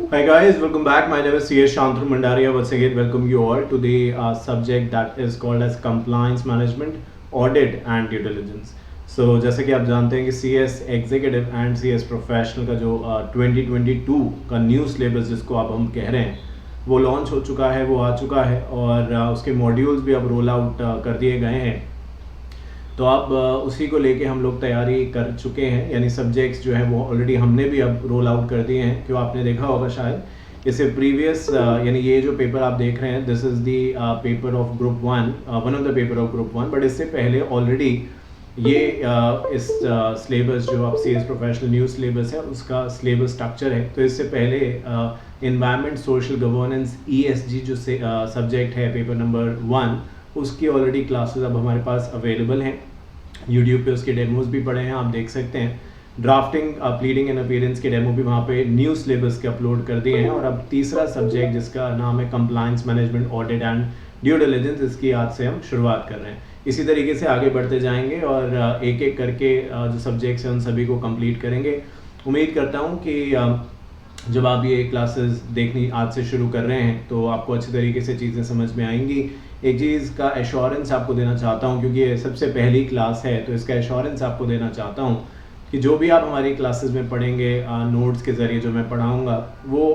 Hi guys, welcome back. My name is CS Shantanu Mandaria. Once again, welcome you all to the subject that is called as compliance management, audit and due diligence. So जैसे कि आप जानते हैं कि CS executive and CS professional का जो 2022 का new syllabus जिसको अब हम कह रहे हैं वो लॉन्च हो चुका है, वो आ चुका है और उसके मॉड्यूल्स भी अब रोल आउट कर दिए गए हैं। तो अब उसी को लेके हम लोग तैयारी कर चुके हैं, यानी सब्जेक्ट्स जो है वो ऑलरेडी हमने भी अब रोल आउट कर दिए हैं। क्यों आपने देखा होगा शायद इससे प्रीवियस यानी ये जो पेपर आप देख रहे हैं this is the paper of group one of the paper of group one. But इससे पहले ऑलरेडी ये इस सिलेबस जो आप CS प्रोफेशनल न्यू सिलेबस है उसका सिलेबस स्ट्रक्चर है। तो इससे पहले इन्वायरमेंट सोशल गवर्नेंस ESG जो सब्जेक्ट है पेपर नंबर 1 उसकी ऑलरेडी क्लासेस अब हमारे पास अवेलेबल हैं। यूट्यूब पे उसके डेमोज भी पड़े हैं, आप देख सकते हैं। ड्राफ्टिंग प्लीडिंग एंड अपीयरेंस के डेमो भी वहाँ पे न्यू सिलेबस के अपलोड कर दिए हैं। और अब तीसरा सब्जेक्ट जिसका नाम है compliance management audit and due diligence, इसकी आज से हम शुरुआत कर रहे हैं। इसी तरीके से आगे बढ़ते जाएंगे और एक एक करके जो सब्जेक्ट्स हैं उन सभी को कंप्लीट करेंगे। उम्मीद करता हूँ कि जब आप ये क्लासेस देखनी आज से शुरू कर रहे हैं तो आपको अच्छी तरीके से चीज़ें समझ में आएंगी। एक चीज़ का एश्योरेंस आपको देना चाहता हूँ, क्योंकि ये सबसे पहली क्लास है तो इसका एश्योरेंस आपको देना चाहता हूँ कि जो भी आप हमारी क्लासेस में पढ़ेंगे नोट्स के ज़रिए जो मैं पढ़ाऊँगा वो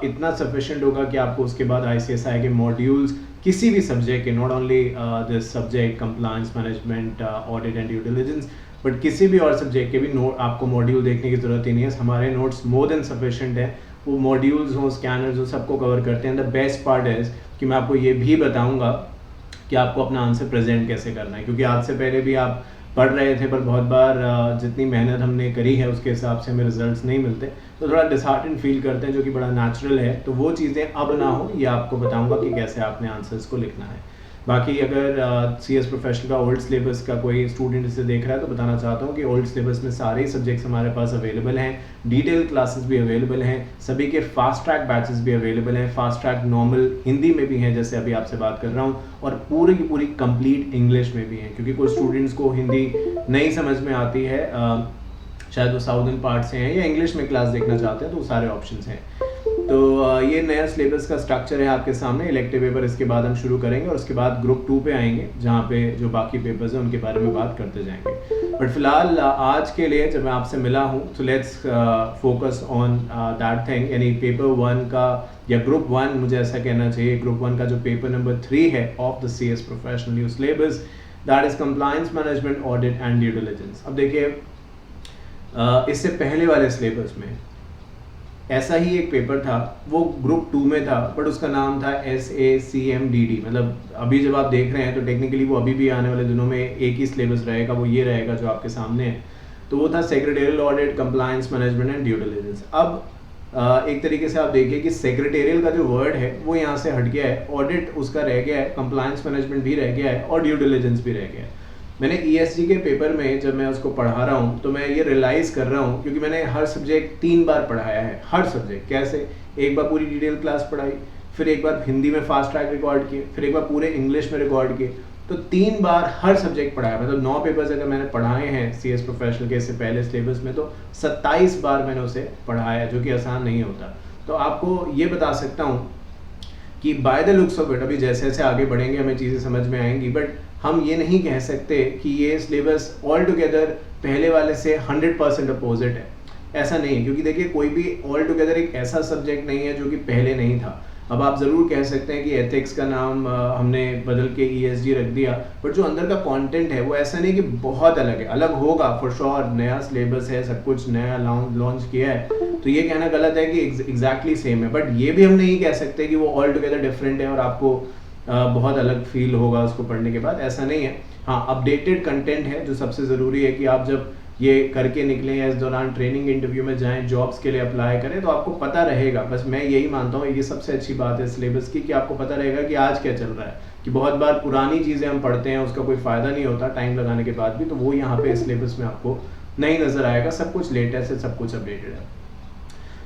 इतना सफिशेंट होगा कि आपको उसके बाद ICSI के मॉड्यूल्स किसी भी सब्जेक्ट के, not only this subject compliance management audit and due diligence, but किसी भी और सब्जेक्ट के भी नोट आपको मॉड्यूल देखने की ज़रूरत ही नहीं है। हमारे नोट्स मोर देन सफिशेंट है। वो मॉड्यूल्स हो, स्कैनर्स हो, सबको कवर करते हैं। द बेस्ट पार्ट इज़ कि मैं आपको ये भी बताऊंगा कि आपको अपना आंसर प्रेजेंट कैसे करना है, क्योंकि आज से पहले भी आप पढ़ रहे थे पर बहुत बार जितनी मेहनत हमने करी है उसके हिसाब से हमें रिजल्ट्स नहीं मिलते, तो थोड़ा डिसहार्टेंड फील करते हैं, जो कि बड़ा नेचुरल है। तो वो चीज़ें अब ना हो, ये आपको बताऊंगा कि कैसे आपने आंसर्स को लिखना है। बाकी अगर CS प्रोफेशनल का ओल्ड सिलेबस का कोई स्टूडेंट इसे देख रहा है तो बताना चाहता हूँ कि ओल्ड सिलेबस में सारे ही सब्जेक्ट्स हमारे पास अवेलेबल हैं। डिटेल क्लासेस भी अवेलेबल हैं, सभी के फास्ट ट्रैक बैचेस भी अवेलेबल हैं। फास्ट ट्रैक नॉर्मल हिंदी में भी हैं जैसे अभी आपसे बात कर रहा हूँ, और पूरी की पूरी कंप्लीट इंग्लिश में भी हैं, क्योंकि कुछ स्टूडेंट्स को हिंदी नहीं समझ में आती है, शायद वो साउदर्न पार्ट से हैं या इंग्लिश में क्लास देखना चाहते हैं, तो सारे ऑप्शंस हैं। तो ये नया सिलेबस का स्ट्रक्चर है आपके सामने। इलेक्टिव पेपर इसके बाद हम शुरू करेंगे और उसके बाद ग्रुप 2 पे आएंगे, जहाँ पे जो बाकी पेपर्स हैं उनके बारे में बात करते जाएंगे। बट फिलहाल आज के लिए जब मैं आपसे मिला हूँ तो let's focus on that thing, यानी पेपर 1 का या ग्रुप 1 मुझे ऐसा कहना चाहिए, ग्रुप 1 का जो पेपर नंबर 3 है of the CS professional new syllabus, that is compliance management audit and due diligence. अब देखिए इससे पहले वाले सिलेबस में ऐसा ही एक पेपर था, वो ग्रुप 2 में था, बट उसका नाम था SACMDD। मतलब अभी जब आप देख रहे हैं तो टेक्निकली वो अभी भी आने वाले दिनों में एक ही सिलेबस रहेगा, वो ये रहेगा जो आपके सामने है। तो वो था secretarial audit, compliance management and due diligence. अब एक तरीके से आप देखिए कि सेक्रेटेरियल का जो वर्ड है वो यहाँ से हट गया है, ऑडिट उसका रह गया है, कंप्लायंस मैनेजमेंट भी रह गया है और ड्यू डिलिजेंस भी रह गया है। मैंने ESG के पेपर में जब मैं उसको पढ़ा रहा हूँ तो मैं ये रियलाइज कर रहा हूँ, क्योंकि मैंने हर सब्जेक्ट 3 बार पढ़ाया है। हर सब्जेक्ट कैसे, एक बार पूरी डिटेल क्लास पढ़ाई, फिर एक बार हिंदी में फास्ट ट्रैक रिकॉर्ड किए, फिर एक बार पूरे इंग्लिश में रिकॉर्ड किए, तो 3 बार हर सब्जेक्ट पढ़ाया। मतलब 9 पेपर्स अगर मैंने पढ़ाए हैं CS प्रोफेशनल के इससे पहले सिलेबस में, तो 27 बार मैंने उसे पढ़ाया, जो कि आसान नहीं होता। तो आपको ये बता सकता हूँ कि by the looks of it, अभी जैसे जैसे आगे बढ़ेंगे हमें चीज़ें समझ में आएंगी, बट हम ये नहीं कह सकते कि ये सिलेबस ऑल टुगेदर पहले वाले से 100% अपोजिट है। ऐसा नहीं है, क्योंकि देखिए कोई भी ऑल टुगेदर एक ऐसा सब्जेक्ट नहीं है जो कि पहले नहीं था। अब आप ज़रूर कह सकते हैं कि एथिक्स का नाम हमने बदल के ESG रख दिया, बट जो अंदर का कंटेंट है वो ऐसा नहीं कि बहुत अलग है। अलग होगा फॉर श्योर, नया सिलेबस है, सब कुछ नया लॉन्च किया है, तो ये कहना गलत है कि एग्जैक्टली सेम है। बट ये भी हम नहीं कह सकते कि वो ऑल टुगेदर डिफरेंट है और आपको बहुत अलग फील होगा उसको पढ़ने के बाद, ऐसा नहीं है। हाँ, अपडेटेड कंटेंट है, जो सबसे ज़रूरी है कि आप जब ये करके निकलें या इस दौरान ट्रेनिंग इंटरव्यू में जाएं, जॉब्स के लिए अप्लाई करें, तो आपको पता रहेगा। बस मैं यही मानता हूँ, ये सबसे अच्छी बात है सिलेबस की, कि आपको पता रहेगा कि आज क्या चल रहा है। कि बहुत बार पुरानी चीज़ें हम पढ़ते हैं, उसका कोई फ़ायदा नहीं होता टाइम लगाने के बाद भी, तो वो यहाँ पे सिलेबस में आपको नहीं नज़र आएगा। सब कुछ लेटेस्ट है, सब कुछ अपडेटेड है।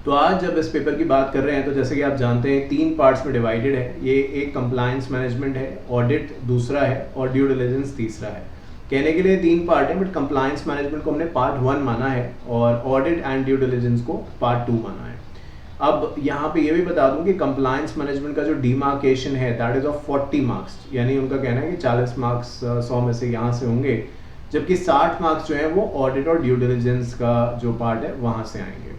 तो आज जब इस पेपर की बात कर रहे हैं तो जैसे कि आप जानते हैं 3 पार्ट्स में डिवाइडेड है। ये एक कंप्लायंस मैनेजमेंट है, ऑडिट दूसरा है और ड्यू डिलिजेंस तीसरा है। कहने के लिए 3 पार्ट है, बट कंप्लायंस मैनेजमेंट को हमने पार्ट 1 माना है और ऑडिट एंड ड्यू डिलिजेंस को पार्ट 2 माना है। अब यहाँ पे ये भी बता दूं कि कंप्लायंस मैनेजमेंट का जो डिमार्केशन है दैट इज ऑफ 40 मार्क्स, यानी उनका कहना है कि 40 मार्क्स 100 में से यहाँ से होंगे, जबकि 60 मार्क्स जो है वो ऑडिट और ड्यू डिलिजेंस का जो पार्ट है वहाँ से आएंगे।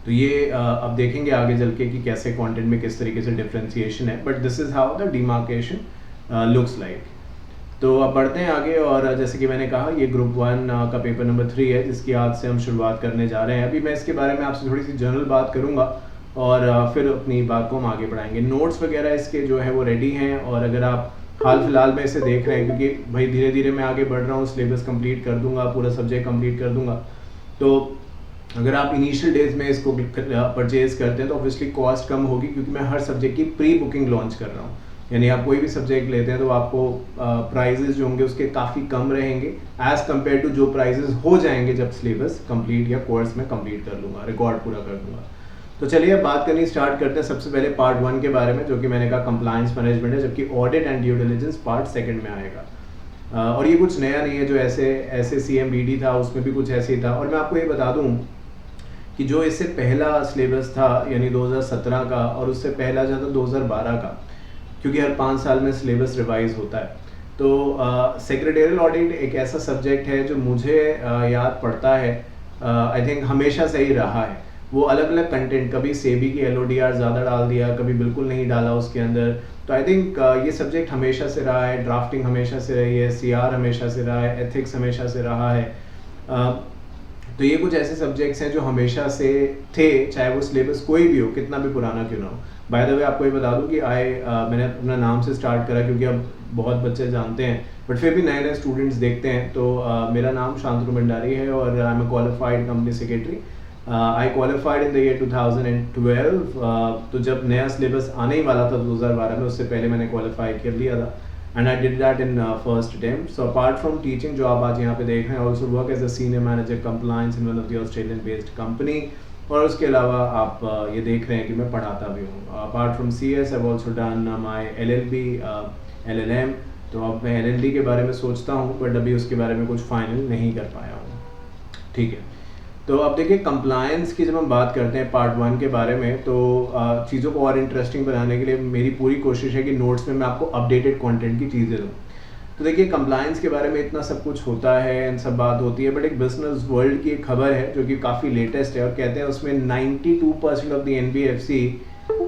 तो ये अब देखेंगे आगे चल के कि कैसे कंटेंट में किस तरीके से डिफ्रेंसिएशन है, but this is how the demarcation looks like. तो अब बढ़ते हैं आगे, और जैसे कि मैंने कहा ये ग्रुप 1 का पेपर नंबर 3 है जिसकी आज से हम शुरुआत करने जा रहे हैं। अभी मैं इसके बारे में आपसे थोड़ी सी जनरल बात करूंगा और फिर अपनी बात को हम आगे बढ़ाएंगे। नोट्स वगैरह इसके जो है वो रेडी हैं, और अगर आप हाल फिलहाल में इसे देख रहे हैं, क्योंकि भाई धीरे धीरे मैं आगे बढ़ रहा हूँ, सिलेबस कंप्लीट कर दूंगा, पूरा सब्जेक्ट कंप्लीट कर दूंगा, तो अगर आप इनिशियल डेज में इसको परचेज करते हैं तो ऑब्वियसली कॉस्ट कम होगी, क्योंकि मैं हर सब्जेक्ट की प्री बुकिंग लॉन्च कर रहा हूँ। यानी आप कोई भी सब्जेक्ट लेते हैं तो आपको प्राइजेस जो होंगे उसके काफ़ी कम रहेंगे एज़ कम्पेयर टू जो प्राइजेस हो जाएंगे जब सिलेबस कंप्लीट या कोर्स में कंप्लीट कर लूँगा, रिकॉर्ड पूरा कर दूँगा। तो चलिए अब बात करनी स्टार्ट करते हैं सबसे पहले पार्ट 1 के बारे में, जो कि मैंने कहा कंप्लायंस मैनेजमेंट है, जबकि audit and due diligence part 2 में आएगा। और ये कुछ नया नहीं है, जो ऐसे CMBD था उसमें भी कुछ ऐसे ही था। और मैं आपको ये बता दूँ कि जो इससे पहला सिलेबस था यानी 2017 का, और उससे पहला जो था 2012 का, क्योंकि हर 5 साल में सिलेबस रिवाइज होता है। तो सेक्रेटरियल ऑडिट एक ऐसा सब्जेक्ट है जो मुझे याद पड़ता है आई थिंक हमेशा से ही रहा है। वो अलग अलग कंटेंट, कभी सेबी की LODR ज़्यादा डाल दिया, कभी बिल्कुल नहीं डाला उसके अंदर। तो आई थिंक ये सब्जेक्ट हमेशा से रहा है, ड्राफ्टिंग हमेशा से रही है, CR हमेशा से रहा है, एथिक्स हमेशा से रहा है। तो ये कुछ ऐसे सब्जेक्ट्स हैं जो हमेशा से थे, चाहे वो सिलेबस कोई भी हो, कितना भी पुराना क्यों ना हो। बाय द वे आपको ये बता दूं कि मैंने अपना नाम से स्टार्ट करा, क्योंकि अब बहुत बच्चे जानते हैं, बट फिर भी नए नए स्टूडेंट्स देखते हैं। तो मेरा नाम शांतनु भंडारी है और I am a qualified company secretary. I qualified in the year 2012। तो जब नया सिलेबस आने ही वाला था 2012 में, उससे पहले मैंने क्वालिफाई कर लिया था, and I did that in first attempt. So apart from teaching, जो आप आज यहाँ पे देख रहे हैं, also work as a senior manager compliance in one of the Australian based company. और उसके अलावा आप ये देख रहे हैं कि मैं पढ़ाता भी हूँ। Apart from CS, I've also done my LLB, LLM। तो अब मैं LLD के बारे में सोचता हूँ, बट अभी उसके बारे में कुछ फाइनल नहीं कर पाया हूँ। ठीक है, तो अब देखिए कंप्लायंस की जब हम बात करते हैं पार्ट 1 के बारे में, तो चीज़ों को और इंटरेस्टिंग बनाने के लिए मेरी पूरी कोशिश है कि नोट्स में मैं आपको अपडेटेड कंटेंट की चीज़ें दूँ। तो देखिए कंप्लायंस के बारे में इतना सब कुछ होता है, इन सब बात होती है, बट एक बिजनेस वर्ल्ड की एक खबर है जो कि काफ़ी लेटेस्ट है, और कहते हैं उसमें 92% ऑफ द NBFC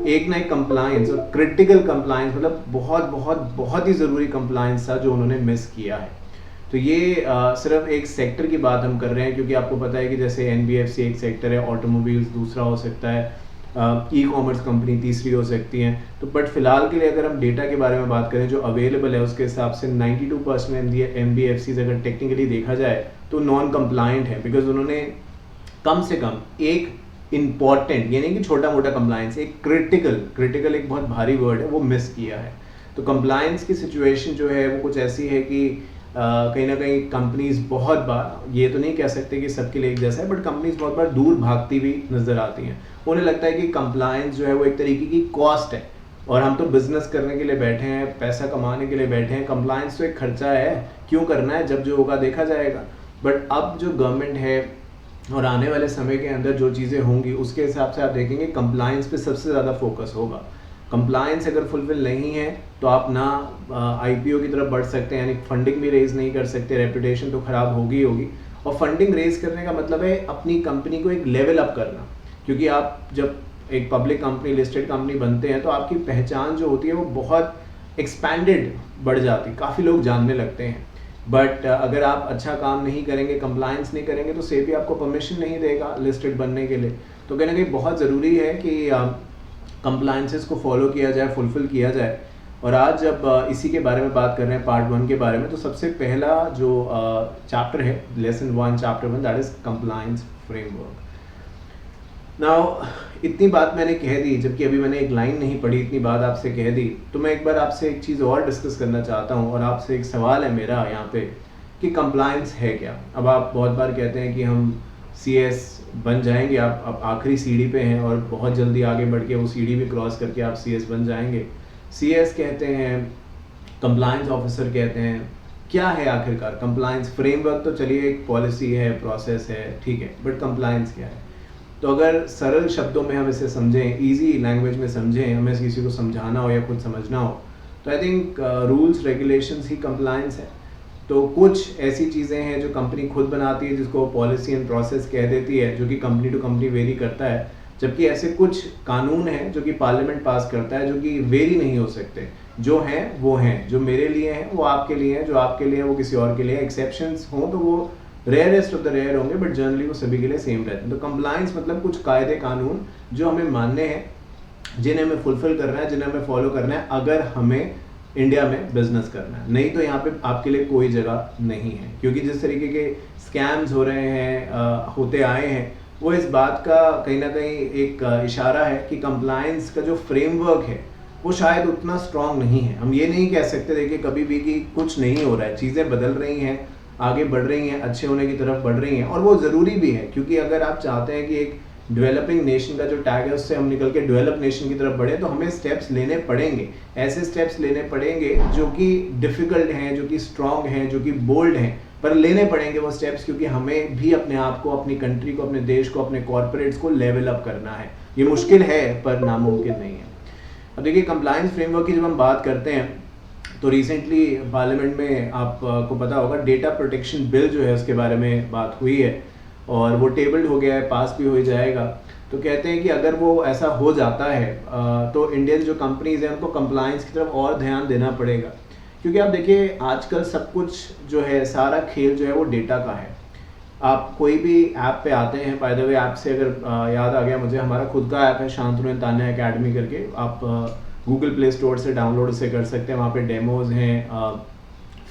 एक ना एक कंप्लायंस, और क्रिटिकल कंप्लायंस मतलब बहुत बहुत बहुत ही ज़रूरी कंप्लायंस था जो उन्होंने मिस किया है। तो ये सिर्फ एक सेक्टर की बात हम कर रहे हैं, क्योंकि आपको पता है कि जैसे NBFC एक सेक्टर है, ऑटोमोबाइल्स दूसरा हो सकता है, ई-कॉमर्स कंपनी तीसरी हो सकती हैं। तो बट फिलहाल के लिए अगर हम डेटा के बारे में बात करें जो अवेलेबल है, उसके हिसाब से 92% NBFCs अगर टेक्निकली देखा जाए तो नॉन कंप्लायंट है, बिकॉज उन्होंने कम से कम एक इम्पॉर्टेंट, यानी कि छोटा मोटा कंप्लायंस, एक क्रिटिकल एक बहुत भारी वर्ड है, वो मिस किया है। तो कंप्लायंस की सिचुएशन जो है वो कुछ ऐसी है कि कहीं ना कहीं कंपनीज बहुत बार, ये तो नहीं कह सकते कि सबके लिए एक जैसा है, बट कंपनीज बहुत बार दूर भागती हुई नज़र आती हैं। उन्हें लगता है कि कंप्लायंस जो है वो एक तरीके की कॉस्ट है, और हम तो बिजनेस करने के लिए बैठे हैं, पैसा कमाने के लिए बैठे हैं, कंप्लायंस तो एक खर्चा है, क्यों करना है, जब जो होगा देखा जाएगा। बट अब जो गवर्नमेंट है और आने वाले समय के अंदर जो चीज़ें होंगी उसके हिसाब से आप देखेंगे कंप्लायंस पे सबसे ज़्यादा फोकस होगा। कंप्लायंस अगर फुलफिल नहीं है तो आप ना IPO की तरफ बढ़ सकते हैं, यानी फंडिंग भी रेज नहीं कर सकते, रेपुटेशन तो ख़राब होगी। और फंडिंग रेज करने का मतलब है अपनी कंपनी को एक लेवल अप करना, क्योंकि आप जब एक पब्लिक कंपनी, लिस्टेड कंपनी बनते हैं तो आपकी पहचान जो होती है वो बहुत एक्सपैंडेड बढ़ जाती है, काफ़ी लोग जानने लगते हैं। बट अगर आप अच्छा काम नहीं करेंगे, कंप्लायंस नहीं करेंगे, तो सेबी आपको परमिशन नहीं देगा लिस्टेड बनने के लिए। तो कहीं ना कहीं बहुत ज़रूरी है कि कंप्लायंसेस को फॉलो किया जाए, फुलफिल किया जाए। और आज जब इसी के बारे में बात कर रहे हैं पार्ट 1 के बारे में, तो सबसे पहला जो चैप्टर है, lesson 1 chapter 1, that is compliance framework. Now इतनी बात मैंने कह दी, जबकि अभी मैंने एक लाइन नहीं पढ़ी, इतनी बात आपसे कह दी, तो मैं एक बार आपसे एक चीज़ और डिस्कस करना चाहता हूँ, और आपसे एक सवाल है मेरा यहाँ पे कि कंप्लायंस है क्या। अब आप बहुत बार कहते हैं कि हम CS बन जाएंगे, आप आखिरी सीढ़ी पे हैं और बहुत जल्दी आगे बढ़ के वो सीढ़ी भी क्रॉस करके आप CS बन जाएंगे। CS कहते हैं, कंप्लायंस ऑफिसर कहते हैं, क्या है आखिरकार कंप्लायंस फ्रेमवर्क? तो चलिए एक पॉलिसी है, प्रोसेस है, ठीक है, बट कंप्लायंस क्या है? तो अगर सरल शब्दों में हम इसे समझें, इजी लैंग्वेज में समझें, हमें किसी को समझाना हो या खुद समझना हो, तो I think rules regulations he compliance है। तो कुछ ऐसी चीज़ें हैं जो कंपनी खुद बनाती है, जिसको पॉलिसी एंड प्रोसेस कह देती है, जो कि कंपनी टू कंपनी वेरी करता है। जबकि ऐसे कुछ कानून हैं जो कि पार्लियामेंट पास करता है, जो कि वेरी नहीं हो सकते। जो हैं वो हैं, जो मेरे लिए हैं वो आपके लिए हैं, जो आपके लिए है वो किसी और के लिए। एक्सेप्शंस हों तो वो रेयरेस्ट ऑफ द रेयर होंगे, बट जनरली वो सभी के लिए सेम रहते हैं। तो कंप्लायंस मतलब कुछ कायदे कानून जो हमें मानने हैं, जिन्हें हमें फुलफिल करना है, जिन्हें हमें फॉलो करना है अगर हमें इंडिया में बिजनेस करना है। नहीं तो यहाँ पे आपके लिए कोई जगह नहीं है, क्योंकि जिस तरीके के स्कैम्स हो रहे हैं, होते आए हैं, वो इस बात का कहीं ना कहीं एक इशारा है कि कंप्लायंस का जो फ्रेमवर्क है वो शायद उतना स्ट्रांग नहीं है। हम ये नहीं कह सकते देखिए कभी भी कि कुछ नहीं हो रहा है, चीज़ें बदल रही हैं, आगे बढ़ रही हैं, अच्छे होने की तरफ बढ़ रही हैं, और वो ज़रूरी भी है। क्योंकि अगर आप चाहते हैं कि एक डेवलपिंग नेशन का जो टैग है उससे हम निकल के डेवलप नेशन की तरफ बढ़े, तो हमें स्टेप्स लेने पड़ेंगे। ऐसे स्टेप्स लेने पड़ेंगे जो कि डिफ़िकल्ट हैं, जो कि स्ट्रांग हैं, जो कि बोल्ड हैं, पर लेने पड़ेंगे वो स्टेप्स, क्योंकि हमें भी अपने आप को, अपनी कंट्री को, अपने देश को, अपने कॉर्पोरेट्स को लेवल अप करना है। ये मुश्किल है पर नामुमकिन नहीं है। अब देखिए कंप्लायंस फ्रेमवर्क की जब हम बात करते हैं तो रिसेंटली पार्लियामेंट में आपको पता होगा डेटा प्रोटेक्शन बिल जो है उसके बारे में बात हुई है, और वो टेबल्ड हो गया है, पास भी हो जाएगा। तो कहते हैं कि अगर वो ऐसा हो जाता है तो इंडियन जो कंपनीज हैं उनको कंप्लायंस की तरफ और ध्यान देना पड़ेगा। क्योंकि आप देखिए आजकल सब कुछ जो है, सारा खेल जो है वो डेटा का है। आप कोई भी ऐप पे आते हैं, बाय द वे ऐप से अगर याद आ गया मुझे, हमारा खुद का ऐप है शांतनु तान्या एकेडमी करके, आप गूगल प्ले स्टोर से डाउनलोड से कर सकते हैं। वहाँ पे डेमोज हैं,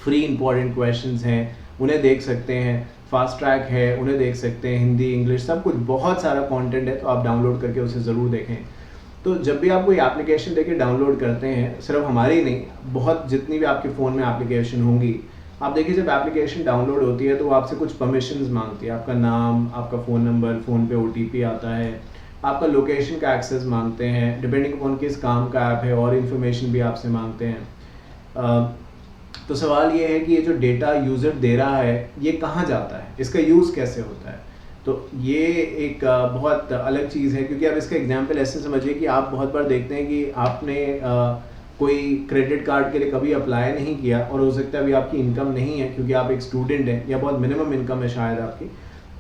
फ्री इंपॉर्टेंट क्वेश्चंस हैं, उन्हें देख सकते हैं, फास्ट ट्रैक है, उन्हें देख सकते हैं, हिंदी इंग्लिश सब कुछ, बहुत सारा कंटेंट है, तो आप डाउनलोड करके उसे ज़रूर देखें। तो जब भी आप कोई एप्लीकेशन लेके डाउनलोड करते हैं, सिर्फ हमारी नहीं, बहुत जितनी भी आपके फ़ोन में एप्लीकेशन होंगी, आप देखिए जब एप्लीकेशन डाउनलोड होती है तो वो आपसे कुछ परमिशंस मांगती है। आपका नाम, आपका फ़ोन नंबर, फ़ोन पे OTP आता है, आपका लोकेशन का एक्सेस मांगते हैं, डिपेंडिंग अपॉन किस काम का ऐप है, और इन्फॉर्मेशन भी आपसे मांगते हैं। तो सवाल ये है कि ये जो डेटा यूज़र दे रहा है ये कहाँ जाता है, इसका यूज़ कैसे होता है। तो ये एक बहुत अलग चीज़ है, क्योंकि आप इसका एग्जांपल ऐसे समझिए कि आप बहुत बार देखते हैं कि आपने कोई क्रेडिट कार्ड के लिए कभी अप्लाई नहीं किया, और हो सकता है अभी आपकी इनकम नहीं है क्योंकि आप एक स्टूडेंट हैं, या बहुत मिनिमम इनकम है शायद आपकी,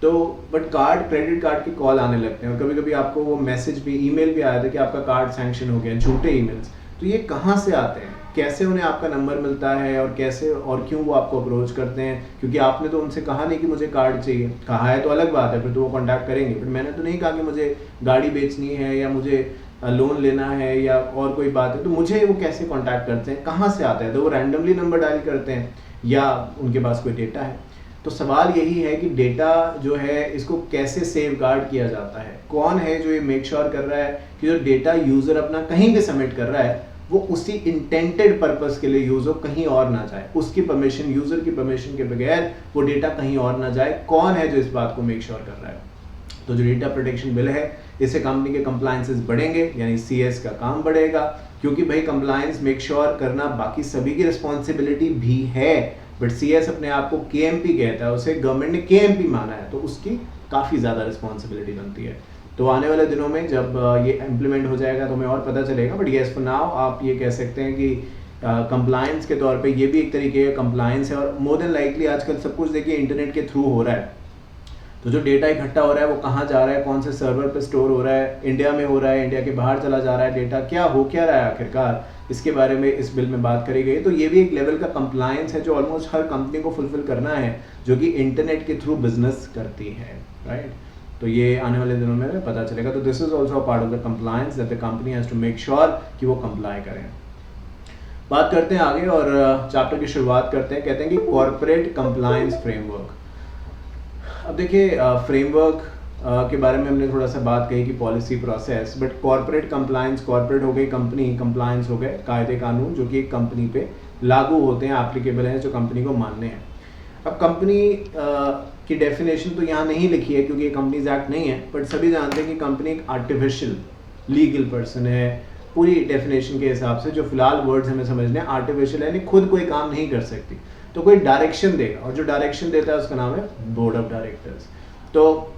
तो बट क्रेडिट कार्ड के कॉल आने लगते हैं, और कभी कभी आपको वो मैसेज भी, ईमेल भी आया था कि आपका कार्ड सैंक्शन हो गया, झूठे ईमेल्स। तो ये कहाँ से आते हैं, कैसे उन्हें आपका नंबर मिलता है, और कैसे और क्यों वो आपको अप्रोच करते हैं? क्योंकि आपने तो उनसे कहा नहीं कि मुझे कार्ड चाहिए, कहा है तो अलग बात है, फिर तो वो कॉन्टैक्ट करेंगे, बट मैंने तो नहीं कहा कि मुझे गाड़ी बेचनी है या मुझे लोन लेना है या और कोई बात है। तो मुझे वो कैसे कॉन्टैक्ट करते हैं, कहाँ से आता है? तो वो रैंडमली नंबर डायल करते हैं या उनके पास कोई डेटा है? तो सवाल यही है कि डेटा जो है इसको कैसे सेव गार्ड किया जाता है, कौन है जो ये मेक श्योर कर रहा है कि जो डेटा यूज़र अपना कहीं भी सबमिट कर रहा है वो उसी इंटेंटेड पर्पस के लिए यूज़ हो, कहीं और ना जाए, उसकी परमिशन, यूज़र की परमिशन के बगैर वो डेटा कहीं और ना जाए। कौन है जो इस बात को मेक श्योर कर रहा है? तो जो डेटा प्रोटेक्शन बिल है, इससे कंपनी के कंप्लायंसेस बढ़ेंगे, यानी CS का काम बढ़ेगा, क्योंकि भाई कंप्लायंस मेक श्योर करना बाकी सभी की रिस्पॉन्सिबिलिटी भी है, बट CS अपने आप को KMP कहता है, उसे गवर्नमेंट ने KMP माना है, तो उसकी काफ़ी ज़्यादा रिस्पॉन्सिबिलिटी बनती है। तो आने वाले दिनों में जब ये इम्प्लीमेंट हो जाएगा तो हमें और पता चलेगा, बट येस फॉर नाउ आप ये कह सकते हैं कि कंप्लायंस के तौर पे ये भी एक तरीके का कंप्लायंस है। और मोर देन लाइकली आजकल सब कुछ देखिए इंटरनेट के थ्रू हो रहा है, तो जो डेटा इकट्ठा हो रहा है वो कहाँ जा रहा है, कौन से सर्वर पे स्टोर हो रहा है, इंडिया में हो रहा है, इंडिया के बाहर चला जा रहा है डेटा, क्या हो क्या रहा है आखिरकार, इसके बारे में इस बिल में बात करी गई। तो ये भी एक लेवल का कंप्लायंस है जो ऑलमोस्ट हर कंपनी को फुलफिल करना है जो कि इंटरनेट के थ्रू बिजनेस करती है, राइट। तो ये आने वाले दिनों में पता चलेगा। तो this is also part of the compliance that the company has to make sure कि वो कंप्लाई करें। बात करते हैं आगे और चैप्टर की शुरुआत करते हैं। कहते हैं कि कॉर्पोरेट कंप्लायंस फ्रेमवर्क। अब देखिए फ्रेमवर्क के बारे में हमने थोड़ा सा बात कही कि policy process, but corporate compliance, corporate हो गई कंपनी, कंप्लायंस हो गए कायदे कानून जो कि एक कंपनी पे लागू होते हैं, एप्लीकेबल हैं, जो कंपनी को मानने हैं। अब कंपनी की डेफिनेशन तो यहाँ नहीं लिखी है क्योंकि ये कंपनीज एक्ट नहीं है, बट सभी जानते हैं कि कंपनी एक आर्टिफिशियल लीगल पर्सन है पूरी डेफिनेशन के हिसाब से। जो फिलहाल वर्ड्स हमें समझने हैं, आर्टिफिशियल यानी खुद कोई काम नहीं कर सकती, तो कोई डायरेक्शन देगा, और जो डायरेक्शन देता है उसका नाम है बोर्ड ऑफ डायरेक्टर्स। तो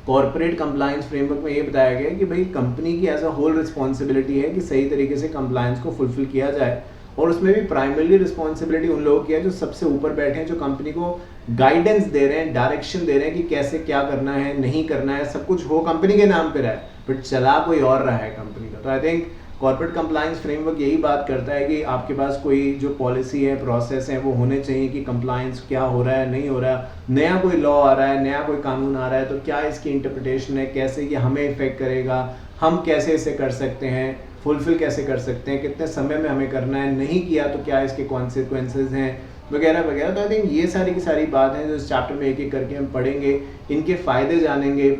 कॉर्पोरेट कंप्लायंस फ्रेमवर्क में ये बताया गया है कि भाई कंपनी की एज अ होल रिस्पॉन्सिबिलिटी है कि सही तरीके से कंप्लायंस को फुलफिल किया जाए, और उसमें भी प्राइमरली रिस्पॉन्सिबिलिटी उन लोगों की है जो सबसे ऊपर बैठे हैं, जो कंपनी को गाइडेंस दे रहे हैं, डायरेक्शन दे रहे हैं कि कैसे क्या करना है, नहीं करना है, सब कुछ हो कंपनी के नाम पे रहा है बट चला कोई और रहा है कंपनी का। तो I think corporate compliance framework यही बात करता है कि आपके पास कोई जो पॉलिसी है, प्रोसेस है, वो होने चाहिए कि कंप्लायंस क्या हो रहा है, नहीं हो रहा है, नया कोई लॉ आ रहा है, नया कोई कानून आ रहा है तो क्या इसकी इंटरप्रिटेशन है, कैसे ये हमें इफेक्ट करेगा, हम कैसे इसे कर सकते हैं, फुलफिल कैसे कर सकते हैं, कितने समय में हमें करना है, नहीं किया तो क्या इसके कॉन्सिक्वेंसेज हैं, वगैरह वगैरह। तो आई थिंक ये सारी की सारी बात है जो इस चैप्टर में एक एक करके हम पढ़ेंगे, इनके फ़ायदे जानेंगे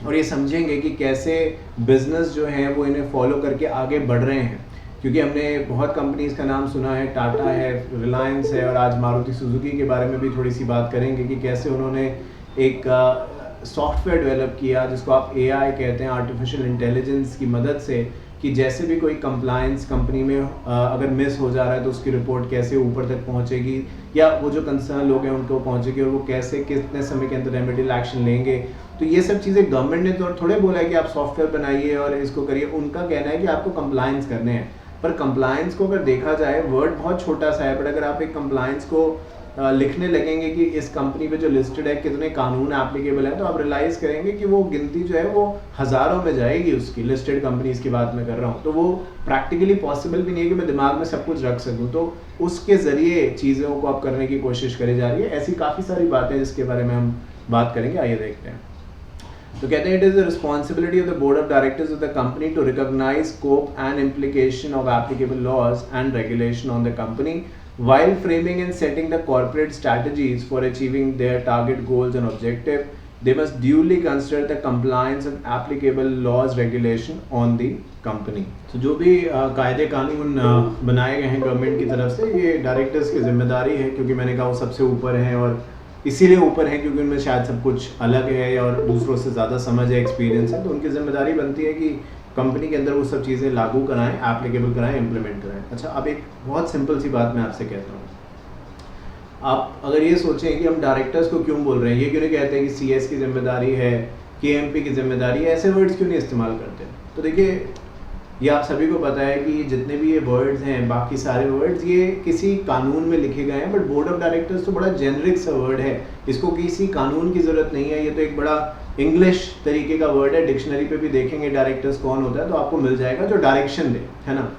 और ये समझेंगे कि कैसे बिजनेस जो हैं वो इन्हें फॉलो करके आगे बढ़ रहे हैं। क्योंकि हमने बहुत कंपनीज़ का नाम सुना है, टाटा है, रिलायंस है, और आज मारुति सुजुकी के बारे में भी थोड़ी सी बात करेंगे कि कैसे उन्होंने एक सॉफ्टवेयर डेवलप किया जिसको आप AI कहते हैं, आर्टिफिशियल इंटेलिजेंस की मदद से, कि जैसे भी कोई कंप्लायंस कंपनी में अगर मिस हो जा रहा है तो उसकी रिपोर्ट कैसे ऊपर तक पहुंचेगी, या वो जो कंसर्न लोग हैं उनको पहुंचेगी, और वो कैसे कितने समय के अंदर रेमेडियल एक्शन लेंगे। तो ये सब चीज़ें गवर्नमेंट ने तो थोड़े बोला है कि आप सॉफ्टवेयर बनाइए और इसको करिए, उनका कहना है कि आपको कंप्लायंस करने हैं। पर कंप्लायंस को अगर देखा जाए, वर्ड बहुत छोटा सा है, बट अगर आप एक कंप्लायंस को लिखने लगेंगे कि इस कंपनी पे जो लिस्टेड है कितने कानून एप्लीकेबल हैं, तो आप रियलाइज करेंगे कि वो गिनती जो है वो हज़ारों में जाएगी। उसकी लिस्टेड कंपनीज की बात मैं कर रहा हूँ, तो वो प्रैक्टिकली पॉसिबल भी नहीं है कि मैं दिमाग में सब कुछ रख सकूँ। तो उसके ज़रिए चीज़ों को आप करने की कोशिश करी जा रही है। ऐसी काफ़ी सारी बातें जिसके बारे में हम बात करेंगे, आइए देखते हैं। तो कहते हैं it is the responsibility of the board of directors of the company to recognise scope and implication of applicable laws and regulation on the company while framing and setting the corporate strategies for achieving their target goals and objective. They must duly consider the compliance of applicable laws regulation on the company. So जो भी कायदे कानून बनाए गए हैं government की तरफ से, ये डायरेक्टर्स की जिम्मेदारी है, क्योंकि मैंने कहा वो सबसे ऊपर हैं, और इसीलिए ऊपर है क्योंकि उनमें शायद सब कुछ अलग है और दूसरों से ज़्यादा समझ है, एक्सपीरियंस है। तो उनकी जिम्मेदारी बनती है कि कंपनी के अंदर वो सब चीज़ें लागू कराएं, एप्लीकेबल कराएं, इम्प्लीमेंट कराएं। अच्छा, अब एक बहुत सिंपल सी बात मैं आपसे कहता हूँ। आप अगर ये सोचें कि हम डायरेक्टर्स को क्यों बोल रहे हैं, ये क्यों नहीं कहते हैं कि CS की जिम्मेदारी है, KMP की जिम्मेदारी है, ऐसे वर्ड्स क्यों नहीं इस्तेमाल करते? तो देखिए, ये आप सभी को पता है कि जितने भी ये वर्ड्स हैं, बाकी सारे वर्ड्स ये किसी कानून में लिखे गए हैं, बट बोर्ड ऑफ डायरेक्टर्स तो बड़ा जेनरिक सा वर्ड है, इसको किसी कानून की ज़रूरत नहीं है। ये तो एक बड़ा इंग्लिश तरीके का वर्ड है। डिक्शनरी पे भी देखेंगे डायरेक्टर्स कौन होता है तो आपको मिल जाएगा जो डायरेक्शन दे, है ना।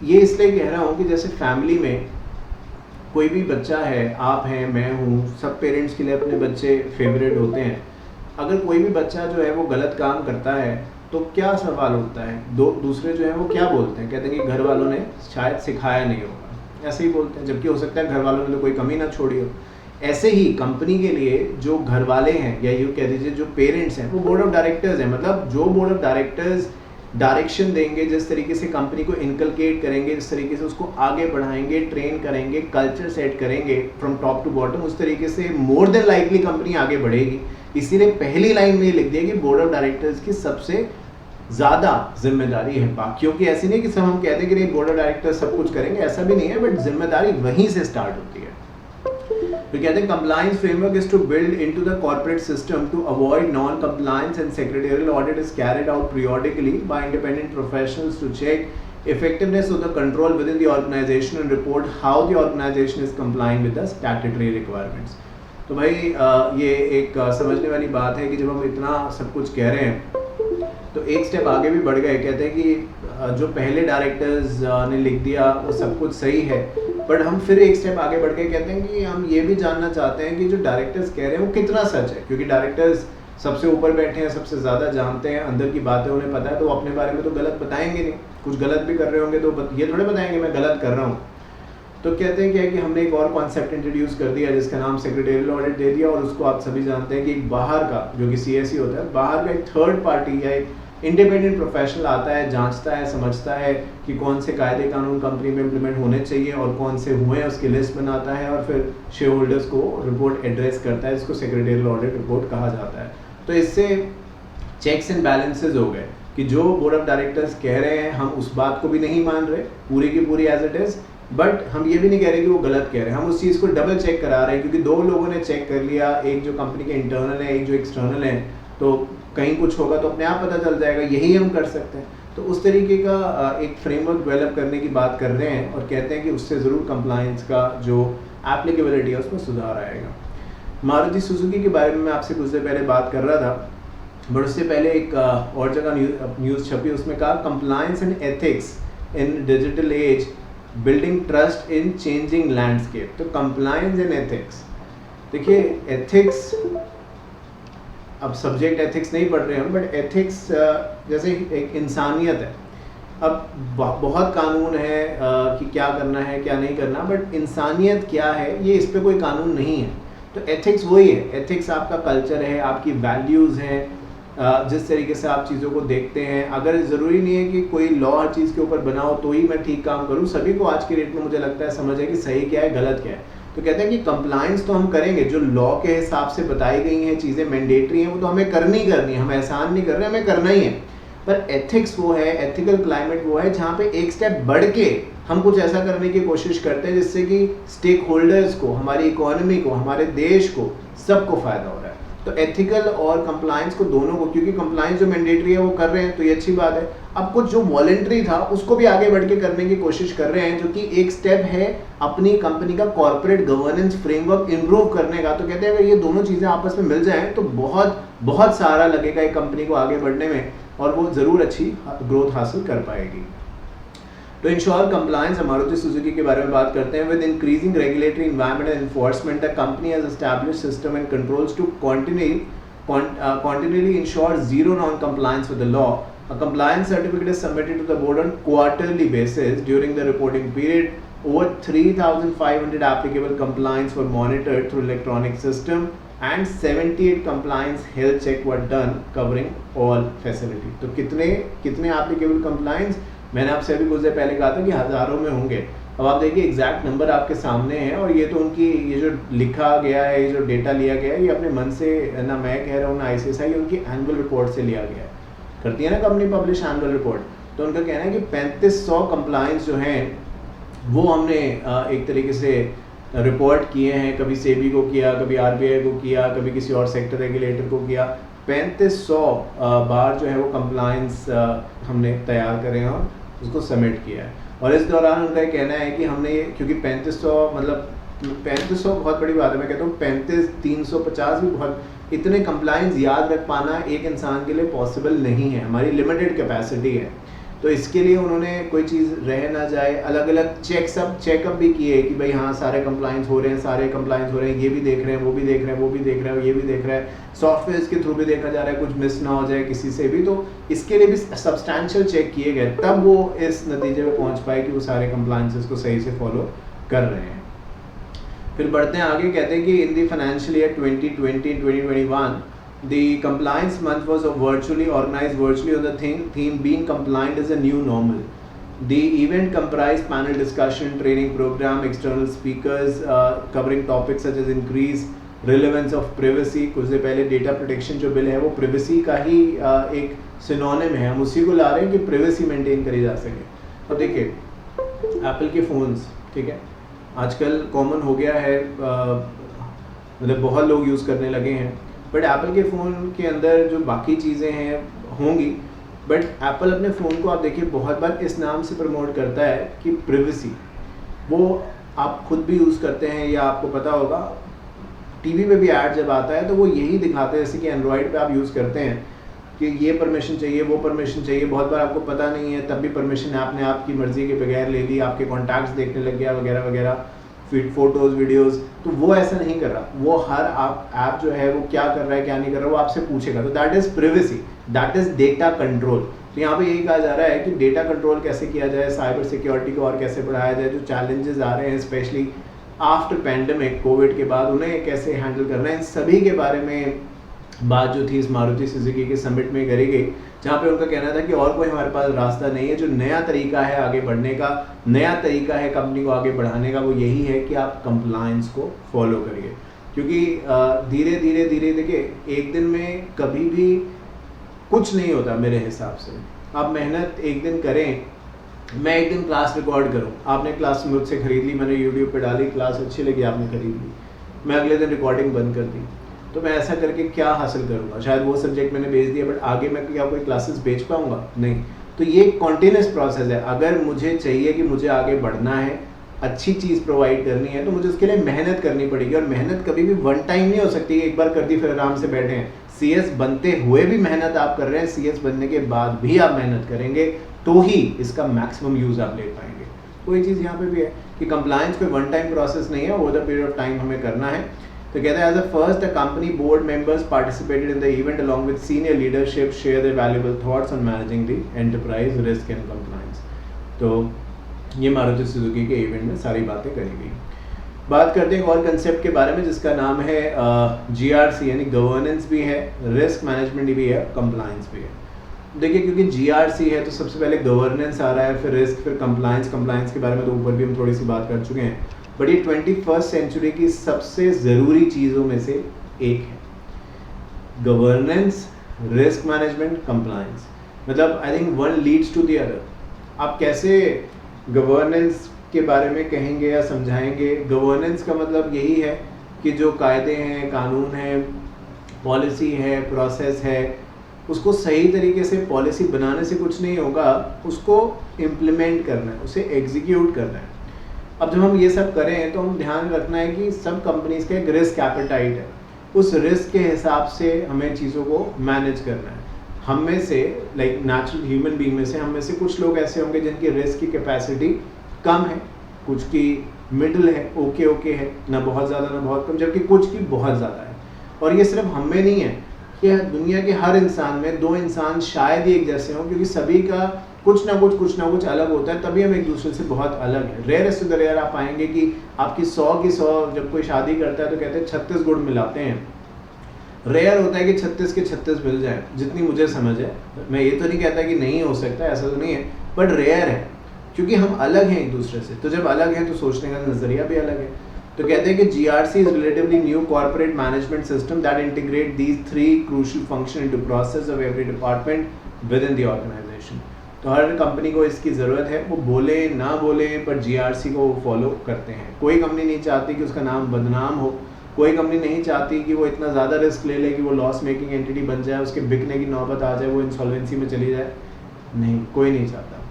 ये इसलिए कह रहा हूँ कि जैसे फैमिली में कोई भी बच्चा है, आप हैं, मैं हूँ, सब पेरेंट्स के लिए अपने बच्चे फेवरेट होते हैं। अगर कोई भी बच्चा जो है वो गलत काम करता है तो क्या सवाल उठता है, दूसरे जो है वो क्या बोलते हैं, कहते हैं कि घर वालों ने शायद सिखाया नहीं होगा, ऐसे ही बोलते हैं, जबकि हो सकता है घर वालों ने तो कोई कमी ना छोड़ी हो। ऐसे ही कंपनी के लिए जो घर वाले हैं, या यूँ कह दीजिए जो पेरेंट्स हैं, वो बोर्ड ऑफ डायरेक्टर्स हैं। मतलब जो बोर्ड ऑफ डायरेक्टर्स डायरेक्शन देंगे, जिस तरीके से कंपनी को इनकलकेट करेंगे, जिस तरीके से उसको आगे बढ़ाएंगे, ट्रेन करेंगे, कल्चर सेट करेंगे फ्रॉम टॉप टू बॉटम, उस तरीके से मोर देन लाइकली कंपनी आगे बढ़ेगी। इसीलिए पहली लाइन में ये लिख दिया कि बोर्ड ऑफ डायरेक्टर्स की सबसे ज़्यादा जिम्मेदारी है। बाकियों की ऐसी नहीं कि सब हम कहते हैं कि नहीं बोर्ड ऑफ डायरेक्टर्स सब कुछ करेंगे, ऐसा भी नहीं है, बट जिम्मेदारी वहीं से स्टार्ट होती है। तो कहते हैं compliance framework is to build into the corporate system to avoid non-compliance, and secretarial audit is carried out periodically by independent professionals to check effectiveness of the control within the organization and report how the organization is complying with the statutory requirements. तो भाई ये एक समझने वाली बात है कि जब हम इतना सब कुछ कह रहे हैं तो एक स्टेप आगे भी बढ़ गए। कहते हैं कि जो पहले डायरेक्टर्स ने लिख दिया वो सब कुछ सही है, बट हम फिर एक स्टेप आगे बढ़ गए, कहते हैं कि हम ये भी जानना चाहते हैं कि जो डायरेक्टर्स कह रहे हैं वो कितना सच है, क्योंकि डायरेक्टर्स सबसे ऊपर बैठे हैं, सबसे ज़्यादा जानते हैं, अंदर की बातें उन्हें पता है, तो अपने बारे में तो गलत बताएंगे नहीं। कुछ गलत भी कर रहे होंगे तो ये थोड़े बताएंगे मैं गलत कर रहा हूँ। तो कहते हैं क्या है कि हमने एक और कॉन्सेप्ट इंट्रोड्यूस कर दिया जिसका नाम सेक्रेटरियल ऑडिट दे दिया, और उसको आप सभी जानते हैं कि एक बाहर का, जो कि CSE होता है, बाहर का एक थर्ड पार्टी या एक इंडिपेंडेंट प्रोफेशनल आता है, जांचता है, समझता है कि कौन से कायदे कानून कंपनी में इम्प्लीमेंट होने चाहिए और कौन से हुए हैं, उसकी लिस्ट बनाता है और फिर शेयर होल्डर्स को रिपोर्ट एड्रेस करता है। इसको सेक्रेटरियल ऑडिट रिपोर्ट कहा जाता है। तो इससे चेक्स एंड बैलेंसेज हो गए कि जो बोर्ड ऑफ डायरेक्टर्स कह रहे हैं हम उस बात को भी नहीं मान रहे पूरी की पूरी एज इट इज़, बट हम ये भी नहीं कह रहे कि वो गलत कह रहे हैं, हम उस चीज़ को डबल चेक करा रहे हैं, क्योंकि दो लोगों ने चेक कर लिया, एक जो कंपनी के इंटरनल है, एक जो एक्सटर्नल है, तो कहीं कुछ होगा तो अपने आप पता चल जाएगा, यही हम कर सकते हैं। तो उस तरीके का एक फ्रेमवर्क डेवलप करने की बात कर रहे हैं और कहते हैं कि उससे ज़रूर कंप्लायंस का जो एप्लीकेबिलिटी है उसमें सुधार आएगा। मारुति सुजुकी के बारे में मैं आपसे कुछ देर पहले बात कर रहा था, बट उससे पहले एक और जगह न्यूज़ छपी, उसमें कहा compliance and ethics in digital age building trust in changing landscape. तो कंप्लायंस एंड एथिक्स, देखिए एथिक्स, अब सब्जेक्ट एथिक्स नहीं पढ़ रहे हम, बट एथिक्स जैसे एक इंसानियत है। अब बहुत कानून है कि क्या करना है क्या नहीं करना, बट इंसानियत क्या है ये इस पे कोई कानून नहीं है। तो एथिक्स वही है, एथिक्स आपका कल्चर है, आपकी वैल्यूज़ हैं, जिस तरीके से आप चीज़ों को देखते हैं। अगर ज़रूरी नहीं है कि कोई लॉ हर चीज़ के ऊपर बनाओ तो ही मैं ठीक काम करूँ, सभी को आज के डेट में मुझे लगता है समझ है कि सही क्या है गलत क्या है। तो कहते हैं कि कंप्लायंस तो हम करेंगे, जो लॉ के हिसाब से बताई गई हैं चीज़ें मैंडेटरी हैं वो तो हमें करनी है, हम एहसान नहीं कर रहे, हमें करना ही है। पर एथिक्स वो है, एथिकल क्लाइमेट वो है जहाँ पे एक स्टेप बढ़ के हम कुछ ऐसा करने की कोशिश करते हैं जिससे कि स्टेक होल्डर्स को, हमारी इकोनॉमी को, हमारे देश को, सबको फ़ायदा हो रहा है। तो एथिकल और कंप्लायंस को दोनों को, क्योंकि कंप्लायंस जो मैंडेटरी है वो कर रहे हैं तो ये अच्छी बात है। अब कुछ जो वॉलंटरी था उसको भी आगे बढ़ के करने की कोशिश कर रहे हैं, जो कि एक स्टेप है अपनी कंपनी का कॉर्पोरेट गवर्नेंस फ्रेमवर्क इम्प्रूव करने का। तो कहते हैं अगर ये दोनों चीज़ें आपस में मिल जाएं तो बहुत बहुत सारा लगेगा एक कंपनी को आगे बढ़ने में और वो ज़रूर अच्छी ग्रोथ हासिल कर पाएगी। तो इंश्योर कंप्लायंस, मारुति सुजुकी के बारे में बात करते हैं। With increasing regulatory environment and enforcement the company has established system and controls to continually ensure zero non-compliance with the law. A compliance certificate is submitted to the board on quarterly basis during the reporting period. Over 3,500 applicable compliance were monitored through electronic system and 78 compliance health check were done covering all facility. तो कितने applicable compliance, मैंने आपसे अभी कुछ देर पहले कहा था कि हज़ारों में होंगे। अब आप देखिए एग्जैक्ट नंबर आपके सामने है, और ये तो उनकी ये जो लिखा गया है, ये जो डेटा लिया गया है, ये अपने मन से ना मैं कह रहा हूँ ना ICSI, उनकी एनुअल रिपोर्ट से लिया गया है। करती है ना कंपनी पब्लिश एनुअल रिपोर्ट, तो उनका कहना है कि 3500 कंप्लायंस जो हैं वो हमने एक तरीके से रिपोर्ट किए हैं। कभी सेबी को किया, कभी RBI को किया, कभी किसी और सेक्टर रेगुलेटर को किया। 3500 बार जो है वो कंप्लायंस हमने तैयार करे हैं और उसको सबमिट किया है। और इस दौरान उनका ये कहना है कि हमने, क्योंकि 3500 मतलब 3500 बहुत बड़ी बात है, मैं कहता हूँ 35, 350 भी बहुत, इतने कंप्लायंस याद रख पाना एक इंसान के लिए पॉसिबल नहीं है, हमारी लिमिटेड कैपेसिटी है। तो इसके लिए उन्होंने कोई चीज़ रह ना जाए, अलग अलग चेकअप भी किए कि भाई हाँ सारे कंप्लायंस हो रहे हैं, सारे कंप्लायंस हो रहे हैं, ये भी देख रहे हैं, वो भी देख रहे हैं, वो भी देख रहे हैं, ये भी देख रहे हैं, सॉफ्टवेयर के थ्रू भी देखा जा रहा है, कुछ मिस ना हो जाए किसी से भी। तो इसके लिए भी सब्सटैंशियल चेक किए गए, तब वो इस नतीजे में पहुँच पाए कि वो सारे कंप्लायंसेस को सही से फॉलो कर रहे हैं। फिर बढ़ते हैं आगे, कहते हैं कि in the financial year 2020-2021 the compliance month was organized virtually on the theme being compliant is a new normal. The event comprised panel discussion, training program, external speakers covering topics such as increase relevance of privacy. कुछ देर पहले data protection जो bill है वो privacy का ही एक synonym है, हम उसी को ला रहे हैं कि privacy मेंटेन करी जा सके। अब देखिए एप्पल के फ़ोन्स, ठीक है, आजकल कॉमन हो गया है, मतलब बहुत लोग यूज़ करने लगे हैं, बट एप्पल के फ़ोन के अंदर जो बाकी चीज़ें हैं होंगी, बट एप्पल अपने फ़ोन को आप देखिए बहुत बार इस नाम से प्रमोट करता है कि प्रिवेसी। वो आप खुद भी यूज़ करते हैं या आपको पता होगा टीवी पे भी ऐड जब आता है तो वो यही दिखाते हैं, जैसे कि एंड्रॉयड पे आप यूज़ करते हैं कि ये परमिशन चाहिए, वो परमिशन चाहिए, बहुत बार आपको पता नहीं है तब भी परमिशन ऐप ने आपकी मर्ज़ी के बगैर ले ली, आपके कॉन्टैक्ट्स देखने लग गया वगैरह वगैरह, फिर फोटोज़ वीडियोज़। तो वो ऐसा नहीं कर रहा, वो हर ऐप जो है वो क्या कर रहा है क्या नहीं कर रहा है वो आपसे पूछेगा। तो that is privacy, that is data control. तो यहाँ पे यही कहा जा रहा है कि डेटा कंट्रोल कैसे किया जाए, साइबर सिक्योरिटी को और कैसे बढ़ाया जाए, जो चैलेंजेस आ रहे हैं स्पेशली आफ्टर पैंडमिक, कोविड के बाद, उन्हें कैसे हैंडल करना है, इन सभी के बारे में बात जो थी इस मारुति सुजुकी के समिट में करी गई, जहाँ पे उनका कहना था कि और कोई हमारे पास रास्ता नहीं है, जो नया तरीका है आगे बढ़ने का, नया तरीका है कंपनी को आगे बढ़ाने का, वो यही है कि आप कंप्लायंस को फॉलो करिए। क्योंकि धीरे धीरे देखिए एक दिन में कभी भी कुछ नहीं होता मेरे हिसाब से। आप मेहनत एक दिन करें मैं एक दिन क्लास रिकॉर्ड करूँ, आपने क्लास मुझसे खरीद ली, मैंने यूट्यूब पे डाली, क्लास अच्छी लगी, आपने खरीद ली, मैं अगले दिन रिकॉर्डिंग बंद कर दी, तो मैं ऐसा करके क्या हासिल करूँगा? शायद वो सब्जेक्ट मैंने बेच दिया, बट आगे मैं क्या कोई क्लासेस बेच पाऊँगा? नहीं। तो ये एक कॉन्टिन्यूस प्रोसेस है। अगर मुझे चाहिए कि मुझे आगे बढ़ना है, अच्छी चीज़ प्रोवाइड करनी है, तो मुझे उसके लिए मेहनत करनी पड़ेगी, और मेहनत कभी भी वन टाइम नहीं हो सकती, एक बार कर दी फिर आराम से बैठे हैं। CS बनते हुए भी मेहनत आप कर रहे हैं, CS बनने के बाद भी आप मेहनत करेंगे, तो ही इसका मैक्सिमम यूज़ आप ले पाएंगे। कोई चीज़ यहाँ पे भी है कि कंप्लायंस कोई वन टाइम प्रोसेस नहीं है, over the period of time हमें करना है। तो कहता है as a first the company board members participated in the event along with senior leadership share their valuable thoughts on managing the enterprise risk and compliance. तो ये Maruti Suzuki के event में सारी बातें करी गई। बात करते हैं एक और कंसेप्ट के बारे में जिसका नाम है GRC, यानी गवर्नेंस भी है, रिस्क मैनेजमेंट भी है, कंप्लायंस भी है। देखिए क्योंकि GRC है तो सबसे पहले गवर्नेंस आ रहा है, फिर रिस्क, फिर कंप्लायंस। कंप्लायंस के बारे में तो ऊपर भी हम थोड़ी सी बात कर चुके हैं, बट ये 21st सेंचुरी की सबसे ज़रूरी चीज़ों में से एक है, गवर्नेंस, रिस्क मैनेजमेंट, कंप्लायंस। मतलब I think one leads to the other. आप कैसे गवर्नेंस के बारे में कहेंगे या समझाएंगे? गवर्नेंस का मतलब यही है कि जो कायदे हैं, कानून है, पॉलिसी है, प्रोसेस है, उसको सही तरीके से पॉलिसी बनाने से कुछ नहीं होगा, उसको इम्प्लीमेंट करना है, उसे एग्जीक्यूट करना है। अब जब हम ये सब करें तो हम ध्यान रखना है कि सब कंपनीज का एक रिस्क एपेटाइट है, उस रिस्क के हिसाब से हमें चीज़ों को मैनेज करना है। हम में से लाइक नेचुरल ह्यूमन बीइंग में से हम में से कुछ लोग ऐसे होंगे जिनकी रिस्क की कैपेसिटी कम है, कुछ की मिडिल है, ओके है, ना बहुत ज़्यादा ना बहुत कम, जबकि कुछ की बहुत ज़्यादा है। और ये सिर्फ हम में नहीं है, कि दुनिया के हर इंसान में दो इंसान शायद ही एक जैसे हों, क्योंकि सभी का कुछ ना कुछ अलग होता है, तभी हम एक दूसरे से बहुत अलग है। रेयरेस्ट टू द रेयर आप पाएंगे कि आपकी 100 की 100 जब कोई शादी करता है तो कहते हैं 36 गुण मिलाते हैं। रेयर होता है कि 36 के 36 मिल जाए, जितनी मुझे समझ है। मैं ये तो नहीं कहता कि नहीं हो सकता, ऐसा तो नहीं है, बट रेयर है, क्योंकि हम अलग हैं एक दूसरे से। तो जब अलग हैं तो सोचने का नज़रिया भी अलग है। तो कहते हैं कि GRC is relatively new corporate management system that integrate these three crucial function into process of every department within the organization। तो हर कंपनी को इसकी ज़रूरत है, वो बोले ना बोले पर GRC को वो फॉलो करते हैं। कोई कंपनी नहीं चाहती कि उसका नाम बदनाम हो, कोई कंपनी नहीं चाहती कि वो इतना ज़्यादा रिस्क ले ले कि वो लॉस मेकिंग एंटिटी बन जाए, उसके बिकने की नौबत आ जाए, वो इंसॉल्वेंसी में चली जाए। नहीं, कोई नहीं चाहता।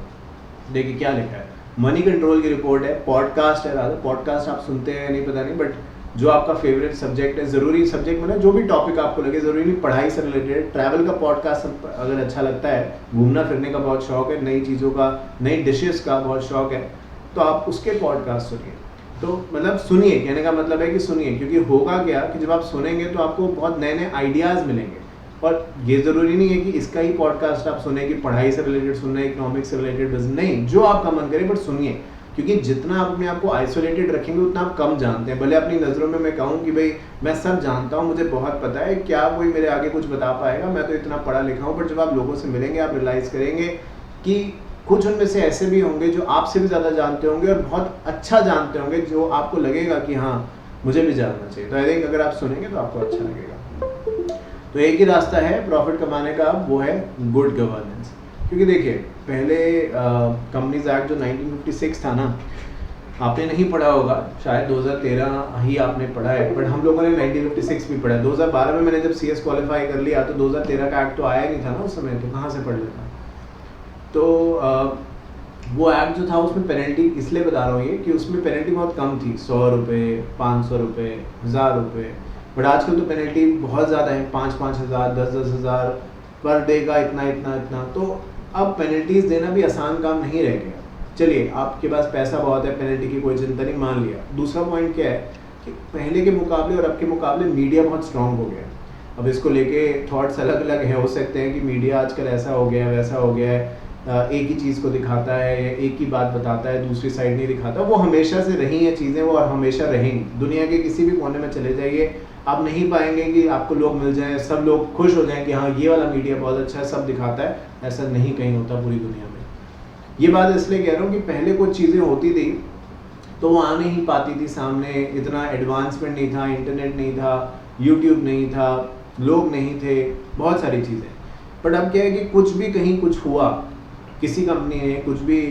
देखिए क्या लिखा है, मनी कंट्रोल की रिपोर्ट है, पॉडकास्ट है, रादर पॉडकास्ट आप सुनते हैं नहीं पता नहीं, बट जो आपका फेवरेट सब्जेक्ट है, ज़रूरी सब्जेक्ट मतलब जो भी टॉपिक आपको लगे, ज़रूरी नहीं पढ़ाई से रिलेटेड, ट्रैवल का पॉडकास्ट अगर अच्छा लगता है, घूमना फिरने का बहुत शौक है, नई चीज़ों का, नई डिशेस का बहुत शौक है, तो आप उसके पॉडकास्ट सुनिए। तो मतलब सुनिए, कहने का मतलब है कि सुनिए, क्योंकि होगा क्या कि जब आप सुनेंगे तो आपको बहुत नए नए आइडियाज़ मिलेंगे। और ये ज़रूरी नहीं है कि इसका ही पॉडकास्ट आप सुने कि पढ़ाई से रिलेटेड सुनना है, इकोनॉमिक्स से रिलेटेड बिजनेस, नहीं, जो आपका मन करे, बट सुनिए। क्योंकि जितना आप अपने आप को आइसोलेटेड रखेंगे उतना आप कम जानते हैं। भले अपनी नज़रों में मैं कहूँ कि भाई मैं सब जानता हूँ, मुझे बहुत पता है, क्या कोई मेरे आगे कुछ बता पाएगा, मैं तो इतना पढ़ा लिखा हूँ, बट जब आप लोगों से मिलेंगे आप रियलाइज़ करेंगे कि कुछ उनमें से ऐसे भी होंगे जो आपसे भी ज़्यादा जानते होंगे और बहुत अच्छा जानते होंगे, जो आपको लगेगा कि हाँ मुझे भी जानना चाहिए। तो आई थिंक अगर आप सुनेंगे तो आपको अच्छा लगेगा। तो एक ही रास्ता है प्रॉफिट कमाने का, वो है गुड गवर्नेंस। क्योंकि देखिए पहले कंपनीज एक्ट जो 1956 था ना, आपने नहीं पढ़ा होगा, शायद 2013 ही आपने पढ़ा है, बट हम लोगों ने 1956 भी पढ़ा है। 2012 में मैंने जब CS क्वालिफाई कर लिया तो 2013 का एक्ट तो आया नहीं था ना उस समय, तो कहाँ से पढ़ लेता। तो वो एक्ट जो था उसमें पेनल्टी, इसलिए बता रहा हूँ ये कि उसमें पेनल्टी बहुत कम थी, 100 रुपये, 500 रुपये, 1000 रुपये, बट आजकल तो पेनल्टी बहुत ज़्यादा है, 5-5 हज़ार, 10-10 हज़ार पर डे का, इतना। तो अब पेनल्टीज़ देना भी आसान काम नहीं रह गया। चलिए आपके पास पैसा बहुत है, पेनल्टी की कोई चिंता नहीं, मान लिया। दूसरा पॉइंट क्या है कि पहले के मुकाबले और अब के मुकाबले मीडिया बहुत स्ट्रॉन्ग हो गया है। अब इसको लेके थॉट्स अलग अलग है, हो सकते हैं कि मीडिया आजकल ऐसा हो गया है, वैसा हो गया है, एक ही चीज़ को दिखाता है, एक ही बात बताता है, दूसरी साइड नहीं दिखाता। वो हमेशा से रही हैं चीज़ें, वो और हमेशा रहेंगी। दुनिया के किसी भी कोने में चले जाइए, आप नहीं पाएंगे कि आपको लोग मिल जाएं, सब लोग खुश हो जाएं कि हाँ ये वाला मीडिया बहुत अच्छा है, सब दिखाता है। ऐसा नहीं कहीं होता पूरी दुनिया में। ये बात इसलिए कह रहा हूँ कि पहले कुछ चीज़ें होती थी तो वो आ नहीं पाती थी सामने, इतना एडवांसमेंट नहीं था, इंटरनेट नहीं था, यूट्यूब नहीं था, लोग नहीं थे, बहुत सारी चीज़ें। बट अब क्या है कि कुछ भी कहीं कुछ हुआ, किसी कंपनी ने कुछ भी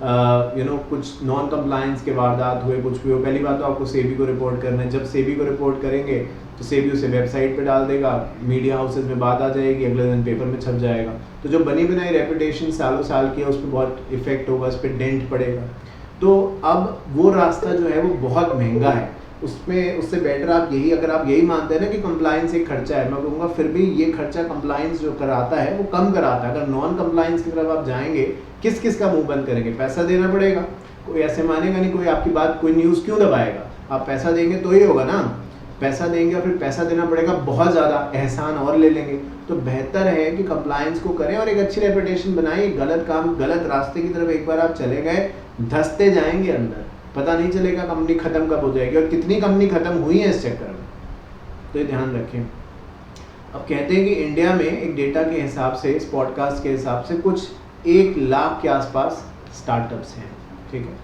कुछ नॉन कंप्लायंस के वारदात हुए, कुछ भी हो, पहली बात तो आपको सेबी को रिपोर्ट करना है। जब सेबी को रिपोर्ट करेंगे तो सेबी उसे वेबसाइट पे डाल देगा, मीडिया हाउसेज में बात आ जाएगी, अगले दिन पेपर में छप जाएगा। तो जो बनी बनाई रेपुटेशन सालों साल की है उस पर बहुत इफेक्ट होगा, उस पर डेंट पड़ेगा। तो अब वो रास्ता जो है वो बहुत महंगा है, उससे बेटर आप यही, अगर आप यही मानते हैं ना कि कंप्लायंस एक खर्चा है, मैं कहूँगा फिर भी ये खर्चा कंप्लायंस जो कराता है वो कम कराता है। अगर नॉन कंप्लायंस की तरफ आप जाएंगे, किस किस का मुंह बंद करेंगे? पैसा देना पड़ेगा, कोई ऐसे मानेगा नहीं, कोई आपकी बात, कोई न्यूज़ क्यों दबाएगा? आप पैसा देंगे तो ही होगा ना, पैसा देंगे और फिर पैसा देना पड़ेगा बहुत ज़्यादा, एहसान और ले लेंगे। तो बेहतर है कि कंप्लायंस को करें और एक अच्छी रेपुटेशन बनाएं। गलत काम, गलत रास्ते की तरफ एक बार आप चले गए, धंसते जाएंगे अंदर, पता नहीं चलेगा कंपनी ख़त्म कब हो जाएगी और कितनी कंपनी ख़त्म हुई है इस चक्कर में। तो ये ध्यान रखें। अब कहते हैं कि इंडिया में एक डेटा के हिसाब से, इस पॉडकास्ट के हिसाब से, कुछ 1 लाख के आसपास स्टार्टअप्स हैं। ठीक है,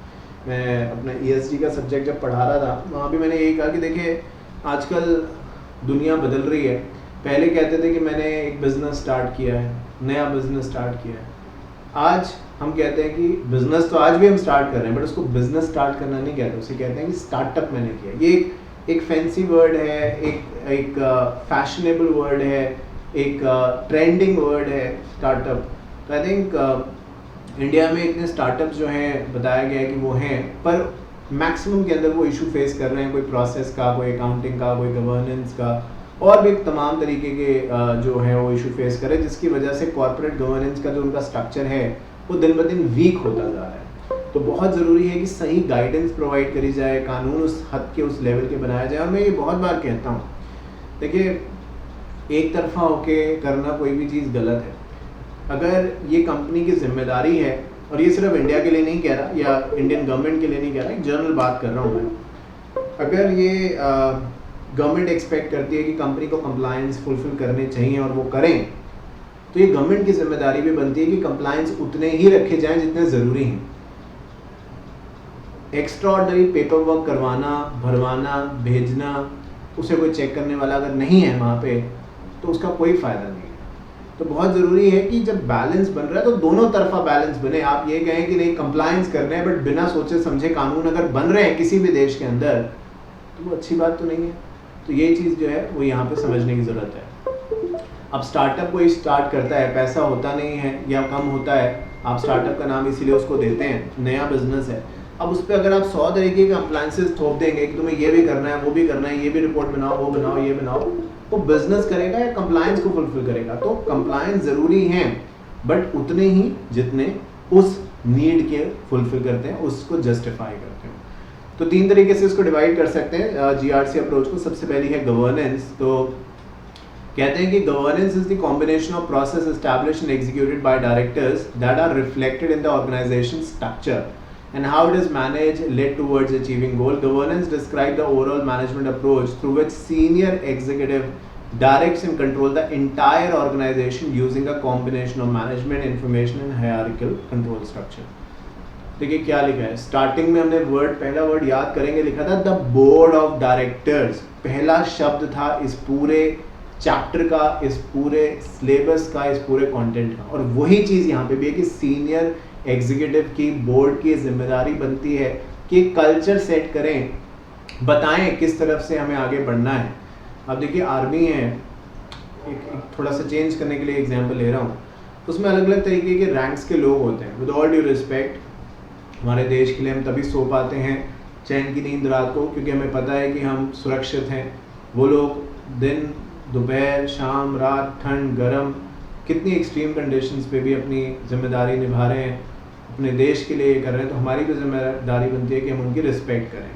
मैं अपना ESG का सब्जेक्ट जब पढ़ा रहा था वहाँ भी मैंने यही कहा कि देखिए आजकल दुनिया बदल रही है। पहले कहते थे कि मैंने एक बिज़नेस स्टार्ट किया है, नया बिज़नेस स्टार्ट किया है। आज हम कहते हैं कि बिज़नेस तो आज भी हम स्टार्ट कर रहे हैं, बट उसको बिज़नेस स्टार्ट करना नहीं कहते, उसे कहते हैं कि स्टार्टअप मैंने किया। ये एक फैंसी वर्ड है, एक फैशनेबल वर्ड है, एक ट्रेंडिंग वर्ड है स्टार्टअप। तो आई थिंक इंडिया में इतने स्टार्टअप जो हैं बताया गया है कि वो हैं, पर मैक्सिमम के अंदर वो इशू फेस कर रहे हैं, कोई प्रोसेस का, कोई अकाउंटिंग का, कोई गवर्नेंस का, और भी तमाम तरीके के जो है वो इशू फेस कर रहे हैं, जिसकी वजह से कॉर्पोरेट गवर्नेंस का जो उनका स्ट्रक्चर है वो दिन ब दिन वीक होता जा रहा है। तो बहुत ज़रूरी है कि सही गाइडेंस प्रोवाइड करी जाए, कानून उस हद के, उस लेवल के बनाया जाए। और मैं ये बहुत बार कहता हूँ, देखिए एक तरफा होके करना कोई भी चीज़ गलत है। अगर ये कंपनी की जिम्मेदारी है, और ये सिर्फ इंडिया के लिए नहीं कह रहा या इंडियन गवर्नमेंट के लिए नहीं कह रहा, एक जनरल बात कर रहा हूँ मैं, अगर ये गवर्नमेंट एक्सपेक्ट करती है कि कंपनी को कंप्लायंस फुलफिल करने चाहिए और वो करें, तो ये गवर्नमेंट की जिम्मेदारी भी बनती है कि कंप्लायंस उतने ही रखे जाएं जितने ज़रूरी हैं। एक्स्ट्राऑर्डिनरी पेपर वर्क करवाना, भरवाना, भेजना, उसे कोई चेक करने वाला अगर नहीं है वहाँ पे, तो उसका कोई फ़ायदा नहीं है। तो बहुत ज़रूरी है कि जब बैलेंस बन रहा है तो दोनों तरफा बैलेंस बने। आप ये कहें कि नहीं कंप्लायंस कर रहे हैं, बट बिना सोचे समझे कानून अगर बन रहे हैं किसी भी देश के अंदर, तो वो अच्छी बात तो नहीं है। तो ये चीज़ जो है वो यहाँ पे समझने की ज़रूरत है। अब स्टार्टअप कोई स्टार्ट करता है, पैसा होता नहीं है या कम होता है, आप स्टार्टअप का नाम इसीलिए उसको देते हैं, नया बिजनेस है। अब उस पर अगर आप 100 तरीके के कंप्लायंसेस थोप देंगे कि तुम्हें ये भी करना है, वो भी करना है, ये भी रिपोर्ट बनाओ, वो बनाओ, ये बनाओ, वो बिजनेस करेगा या कंप्लायंस को फुलफिल करेगा? तो कंप्लायंस ज़रूरी हैं, बट उतने ही जितने उस नीड के फुलफिल करते हैं, उसको जस्टिफाई करते हैं। तो 3 तरीके से इसको डिवाइड कर सकते हैं GRC अप्रोच को। सबसे पहली है गवर्नेंस। तो कहते हैं कि governance is the combination of process established and executed by directors that are reflected in the organisation structure and how it is managed led towards achieving goal. Governance describe the overall management approach through which senior executive directs and control the entire organization using a combination of management, information and hierarchical control structure. देखिए क्या लिखा है, starting में हमने पहला word याद करेंगे, लिखा था द बोर्ड ऑफ डायरेक्टर्स। पहला शब्द था इस पूरे चैप्टर का, इस पूरे सिलेबस का, इस पूरे कंटेंट का। और वही चीज़ यहाँ पे भी है कि सीनियर एग्जीक्यूटिव की, बोर्ड की जिम्मेदारी बनती है कि कल्चर सेट करें, बताएं किस तरफ से हमें आगे बढ़ना है। अब देखिए आर्मी है, एक थोड़ा सा चेंज करने के लिए एग्जांपल ले रहा हूँ, उसमें अलग अलग तरीके के रैंक्स के लोग होते हैं। विद ऑल ड्यू रिस्पेक्ट, हमारे देश के लिए हम तभी सो पाते हैं चैन की नींद रात को, क्योंकि हमें पता है कि हम सुरक्षित हैं। वो लोग दिन, दोपहर, शाम, रात, ठंड, गर्म, कितनी एक्सट्रीम कंडीशंस पे भी अपनी जिम्मेदारी निभा रहे हैं, अपने देश के लिए कर रहे हैं। तो हमारी भी जिम्मेदारी बनती है कि हम उनकी रिस्पेक्ट करें।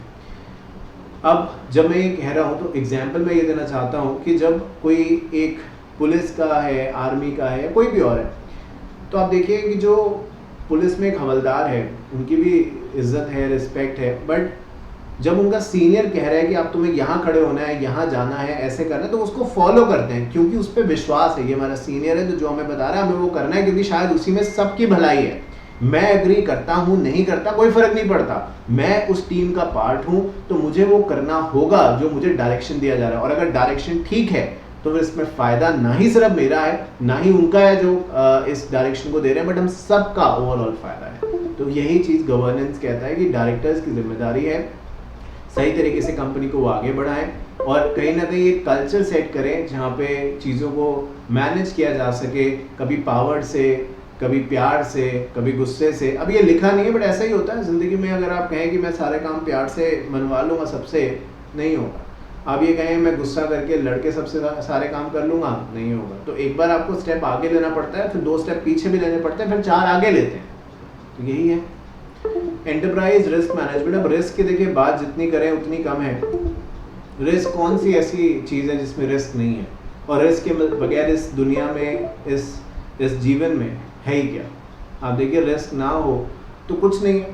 अब जब मैं ये कह रहा हूँ तो एग्जाम्पल मैं ये देना चाहता हूँ कि जब कोई एक पुलिस का है, आर्मी का है, कोई भी और है, तो आप देखिए कि जो पुलिस में एक हवलदार है, उनकी भी इज्जत है, रिस्पेक्ट है, बट जब उनका सीनियर कह रहा है कि आप तुम्हें यहाँ खड़े होना है, यहाँ जाना है, ऐसे करना है, तो उसको फॉलो करते हैं, क्योंकि उस पर विश्वास है, ये हमारा सीनियर है तो जो हमें बता रहा है हमें वो करना है, क्योंकि शायद उसी में सबकी भलाई है। मैं एग्री करता हूँ, नहीं करता, कोई फर्क नहीं पड़ता, मैं उस टीम का पार्ट हूँ, तो मुझे वो करना होगा जो मुझे डायरेक्शन दिया जा रहा है। और अगर डायरेक्शन ठीक है तो फिर इसमें फ़ायदा ना ही सिर्फ मेरा है, ना ही उनका है जो इस डायरेक्शन को दे रहे हैं, बट हम सबका ओवरऑल फ़ायदा है। तो यही चीज़ गवर्नेंस कहता है कि डायरेक्टर्स की जिम्मेदारी है सही तरीके से कंपनी को वो आगे बढ़ाएं और कहीं ना कहीं एक कल्चर सेट करें जहाँ पे चीज़ों को मैनेज किया जा सके, कभी पावर से, कभी प्यार से, कभी गुस्से से। अब ये लिखा नहीं है बट ऐसा ही होता है ज़िंदगी में। अगर आप कहें कि मैं सारे काम प्यार से मनवा लूँगा सबसे, नहीं होगा। आप ये कहें मैं गुस्सा करके लड़के सबसे सारे काम कर लूँगा, नहीं होगा। तो एक बार आपको स्टेप आगे लेना पड़ता है, फिर 2 स्टेप पीछे भी लेने पड़ते हैं, फिर 4 आगे लेते हैं। तो यही है एंटरप्राइज रिस्क मैनेजमेंट। अब रिस्क की देखिए बात जितनी करें उतनी कम है। रिस्क कौन सी ऐसी चीज़ है जिसमें रिस्क नहीं है? और रिस्क के बगैर इस दुनिया में, इस जीवन में है ही क्या? आप देखिए रिस्क ना हो तो कुछ नहीं है,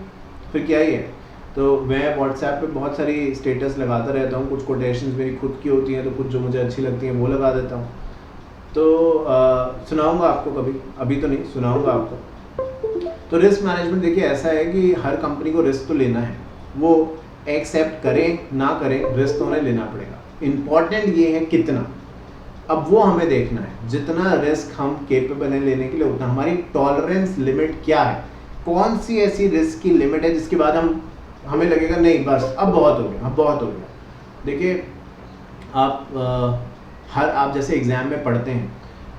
फिर क्या ही है? तो मैं व्हाट्सएप पे बहुत सारी स्टेटस लगाता रहता हूँ। कुछ कोटेशंस मेरी खुद की होती हैं, तो कुछ जो मुझे अच्छी लगती हैं वो लगा देता हूँ। तो सुनाऊँगा आपको कभी, अभी तो नहीं, सुनाऊँगा आपको। तो रिस्क मैनेजमेंट देखिए ऐसा है कि हर कंपनी को रिस्क तो लेना है, वो एक्सेप्ट करें ना करें, रिस्क तो उन्हें लेना पड़ेगा। इम्पॉर्टेंट ये है कितना, अब वो हमें देखना है। जितना रिस्क हम केपेबल हैं लेने के लिए, उतना हमारी टॉलरेंस लिमिट क्या है, कौन सी ऐसी रिस्क की लिमिट है जिसके बाद हमें लगेगा नहीं बस अब बहुत हो गया, अब बहुत हो गया। देखिए आप जैसे एग्ज़ाम में पढ़ते हैं,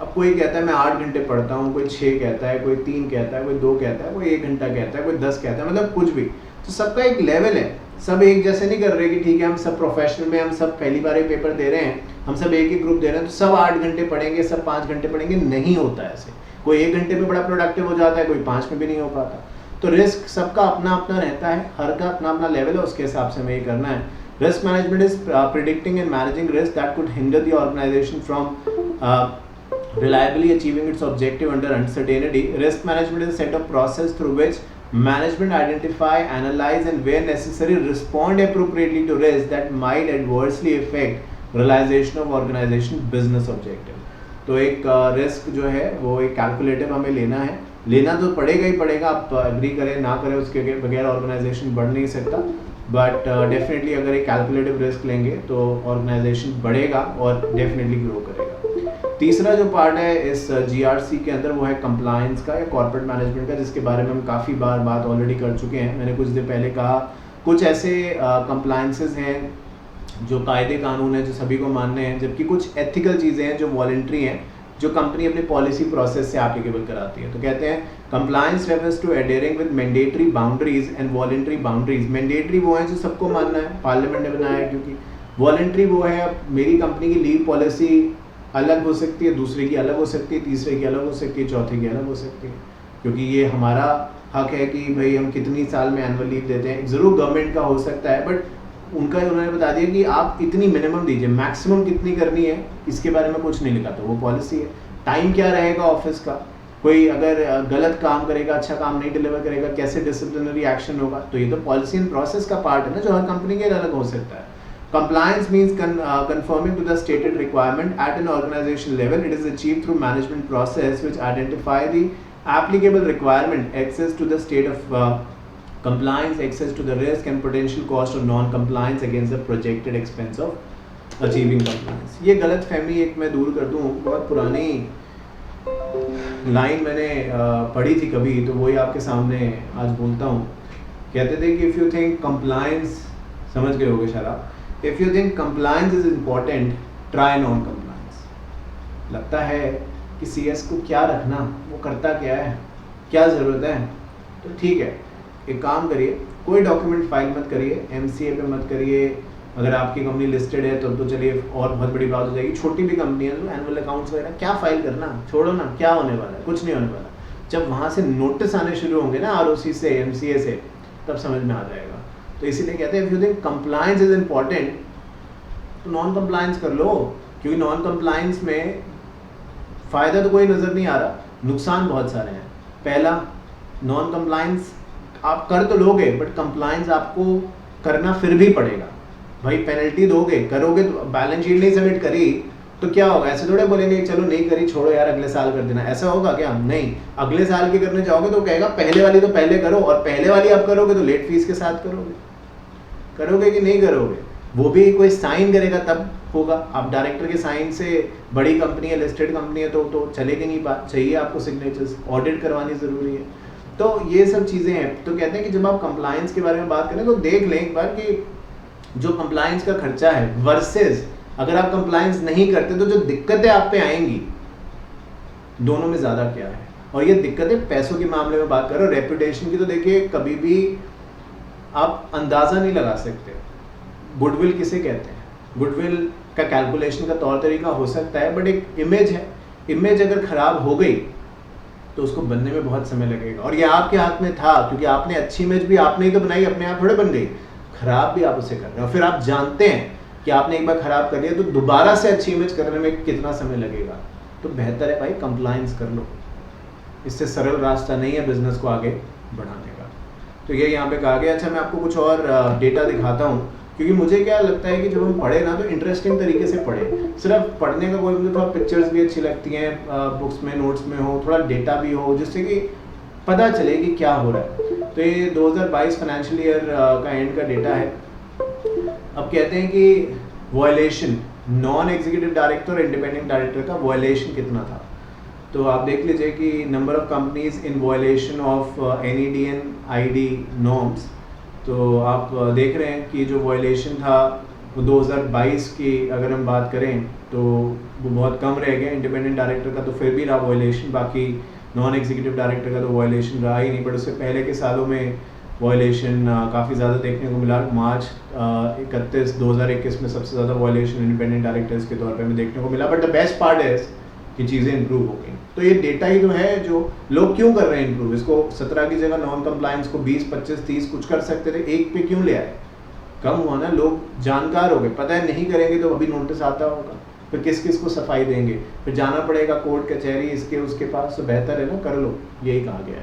अब कोई कहता है मैं 8 घंटे पढ़ता हूँ, कोई 6 कहता है, कोई 3 कहता है, कोई 2 कहता है, कोई 1 घंटा कहता है, कोई 10 कहता है, मतलब कुछ भी। तो सबका एक लेवल है, सब एक जैसे नहीं कर रहे कि ठीक है हम सब प्रोफेशनल में, हम सब पहली बार ही पेपर दे रहे हैं, हम सब एक ही ग्रुप दे रहे हैं तो सब 8 घंटे पढ़ेंगे, सब 5 घंटे पढ़ेंगे, नहीं होता ऐसे। कोई 1 घंटे में बड़ा प्रोडक्टिव हो जाता है, कोई 5 में भी नहीं हो पाता। तो रिस्क सबका अपना अपना रहता है, हर का अपना अपना लेवल है, उसके हिसाब से हमें ये करना है। Risk management is predicting and managing risk that could hinder the organisation from reliably achieving its objective under uncertainty. Risk management is a set of process through which management identify, analyze and where necessary respond appropriately to risks that might adversely affect realization of organization business objective. तो एक risk जो है वो एक calculative हमें लेना तो पड़ेगा ही पड़ेगा, आप एग्री करें ना करें उसके बगैर ऑर्गेनाइजेशन बढ़ नहीं सकता। बट डेफिनेटली अगर एक कैलकुलेटिव रिस्क लेंगे तो ऑर्गेनाइजेशन बढ़ेगा और डेफिनेटली ग्रो करेगा। तीसरा जो पार्ट है इस GRC के अंदर वो है कंप्लायंस का या कॉर्पोरेट मैनेजमेंट का, जिसके बारे में हम काफ़ी बार बात ऑलरेडी कर चुके हैं। मैंने कुछ दिन पहले कहा कुछ ऐसे कंप्लायंसेस हैं जो कायदे कानून है जो सभी को मानने हैं, जबकि कुछ एथिकल चीज़ें हैं जो वॉलंटरी हैं, जो कंपनी अपनी पॉलिसी प्रोसेस से एप्लीकेबल कराती है। तो कहते हैं compliance refers to adhering with mandatory boundaries and voluntary boundaries. Mandatory वो है जो सबको मानना है, पार्लियामेंट ने बनाया है, क्योंकि वॉलंटरी वो है अब मेरी कंपनी की लीव पॉलिसी अलग हो सकती है, दूसरे की अलग हो सकती है, तीसरे की अलग हो सकती है, चौथे की अलग हो सकती है, क्योंकि ये हमारा हक है कि भाई हम कितनी साल में एनुअल लीव देते हैं। ज़रूर गवर्नमेंट का हो सकता है बट उन्होंने बता दिया कि आप इतनी मिनिमम दीजिए, मैक्सिमम कितनी करनी है इसके बारे में कुछ नहीं लिखा, तो वो पॉलिसी है। टाइम क्या रहेगा ऑफिस का, कोई अगर गलत काम करेगा, अच्छा काम नहीं डिलीवर करेगा, कैसे डिसिप्लिनरी एक्शन होगा, तो ये तो पॉलिसी एंड प्रोसेस का पार्ट है ना, जो हर कंपनी के अलग हो सकता है। Compliance means conforming to the stated requirement at an organization level. It is achieved through management process which identify the applicable requirement, access to the state of compliance, access to the risk and potential cost of non-compliance against the projected expense of achieving compliance. ये गलत फहमी एक मैं दूर कर दूँ, बहुत पुरानी लाइन मैंने पढ़ी थी कभी, तो वही आपके सामने आज बोलता हूँ। कहते थे कि if you think compliance, समझ गए होगे शायद आप, If you think compliance is important, try non-compliance. लगता है कि CS को क्या रखना, वो करता क्या है, क्या ज़रूरत है, तो ठीक है एक काम करिए, कोई डॉक्यूमेंट फाइल मत करिए, MCA पे मत करिए। अगर आपकी कंपनी लिस्टेड है तो चलिए और बहुत बड़ी बात हो जाएगी। छोटी भी कंपनी है तो एनुअल अकाउंट्स वगैरह क्या फाइल करना, छोड़ो ना, क्या होने वाला है, कुछ नहीं होने वाला। जब वहाँ से नोटिस आने शुरू होंगे ना ROC से, MCA से, तब समझ में आ जाएगा। तो इसीलिए कहते हैं if you think compliance is important तो नॉन कंप्लायंस कर लो, क्योंकि नॉन कंप्लायंस में फ़ायदा तो कोई नज़र नहीं आ रहा, नुकसान बहुत सारे हैं। पहला, नॉन कंप्लायंस आप कर तो लोगे बट कंप्लायंस आपको करना फिर भी पड़ेगा। भाई पेनल्टी दोगे, करोगे तो बैलेंस शीट नहीं सबमिट करी तो क्या होगा, ऐसे थोड़े बोलेंगे चलो नहीं करी छोड़ो यार अगले साल कर देना, ऐसा होगा क्या? नहीं, अगले साल की करने जाओगे तो कहेगा पहले वाली तो पहले करो, और पहले वाली आप करोगे तो लेट फीस के साथ करोगे कि नहीं करोगे? वो भी कोई साइन करेगा तब होगा। आप डायरेक्टर के साइन से, बड़ी कंपनी है, लिस्टेड कंपनी है तो चलेगी नहीं बात, चाहिए आपको सिग्नेचर्स, ऑडिट करवानी ज़रूरी है। तो ये सब चीज़ें हैं। तो कहते हैं कि जब आप कंप्लायंस के बारे में बात करें तो देख लें एक बार कि जो कंप्लायंस का खर्चा है वर्सेस अगर आप कंप्लायंस नहीं करते तो जो दिक्कतें आप पे आएंगी दोनों में ज़्यादा क्या है। और ये दिक्कतें पैसों के मामले में बात कर रहे हो, रेपुटेशन की तो देखिए कभी भी आप अंदाज़ा नहीं लगा सकते। गुडविल किसे कहते हैं? गुडविल का कैलकुलेशन का तौर तरीका हो सकता है, बट एक इमेज है, इमेज अगर ख़राब हो गई तो उसको बनने में बहुत समय लगेगा। और ये आपके हाथ में था, क्योंकि आपने अच्छी इमेज भी आपने ही तो बनाई, अपने आप थोड़े बन गई, खराब भी आप उसे कर रहे हो। फिर आप जानते हैं कि आपने एक बार खराब कर दिया तो दोबारा से अच्छी इमेज करने में कितना समय लगेगा। तो बेहतर है भाई कंप्लायंस कर लो, इससे सरल रास्ता नहीं है बिजनेस को आगे बढ़ाने का। तो ये यहाँ पे कहा गया। अच्छा, मैं आपको कुछ और डेटा दिखाता हूँ, क्योंकि मुझे क्या लगता है कि जब हम पढ़े ना तो इंटरेस्टिंग तरीके से पढ़े। सिर्फ पढ़ने का कोई, मुझे थोड़ा पिक्चर्स भी अच्छी लगती हैं, बुक्स में नोट्स में हो, थोड़ा डेटा भी हो, जिससे कि पता चले कि क्या हो रहा है। तो ये 2022 फाइनेंशियल ईयर का एंड का डेटा है। अब कहते हैं कि वॉयलेशन, नॉन एग्जीक्यूटिव डायरेक्टर और इंडिपेंडेंट डायरेक्टर का वॉयलेशन कितना था। तो आप देख लीजिए कि number of companies in violation of NEDN ID norms. तो आप देख रहे हैं कि जो वॉयलेशन था वो 2022 की अगर हम बात करें तो वो बहुत कम रह गया। इंडिपेंडेंट डायरेक्टर का तो फिर भी रहा वॉयलेशन, बाकी नॉन एग्जीक्यूटिव डायरेक्टर का तो वॉयलेशन रहा ही नहीं। बट उससे पहले के सालों में वॉयलेशन काफ़ी ज़्यादा देखने को मिला। मार्च 31 2021 में सबसे ज़्यादा वॉयलेशन इंडिपेंडेंट डायरेक्टर्स के तौर पे हमें देखने को मिला। बट द बेस्ट पार्ट है कि चीज़ें इंप्रूव हो गई। तो ये डेटा ही तो है जो लोग क्यों कर रहे हैं इंप्रूव। इसको 17 की जगह नॉन कंप्लायंस को 20, 25, 30 कुछ कर सकते थे, एक पे क्यों ले आए? कम हुआ ना, लोग जानकार हो गए, पता है नहीं करेंगे तो अभी नोटिस आता होगा, फिर किस किस को सफाई देंगे, फिर जाना पड़ेगा कोर्ट कचहरी इसके उसके पास। तो बेहतर है ना कर लो, यही कहा गया है।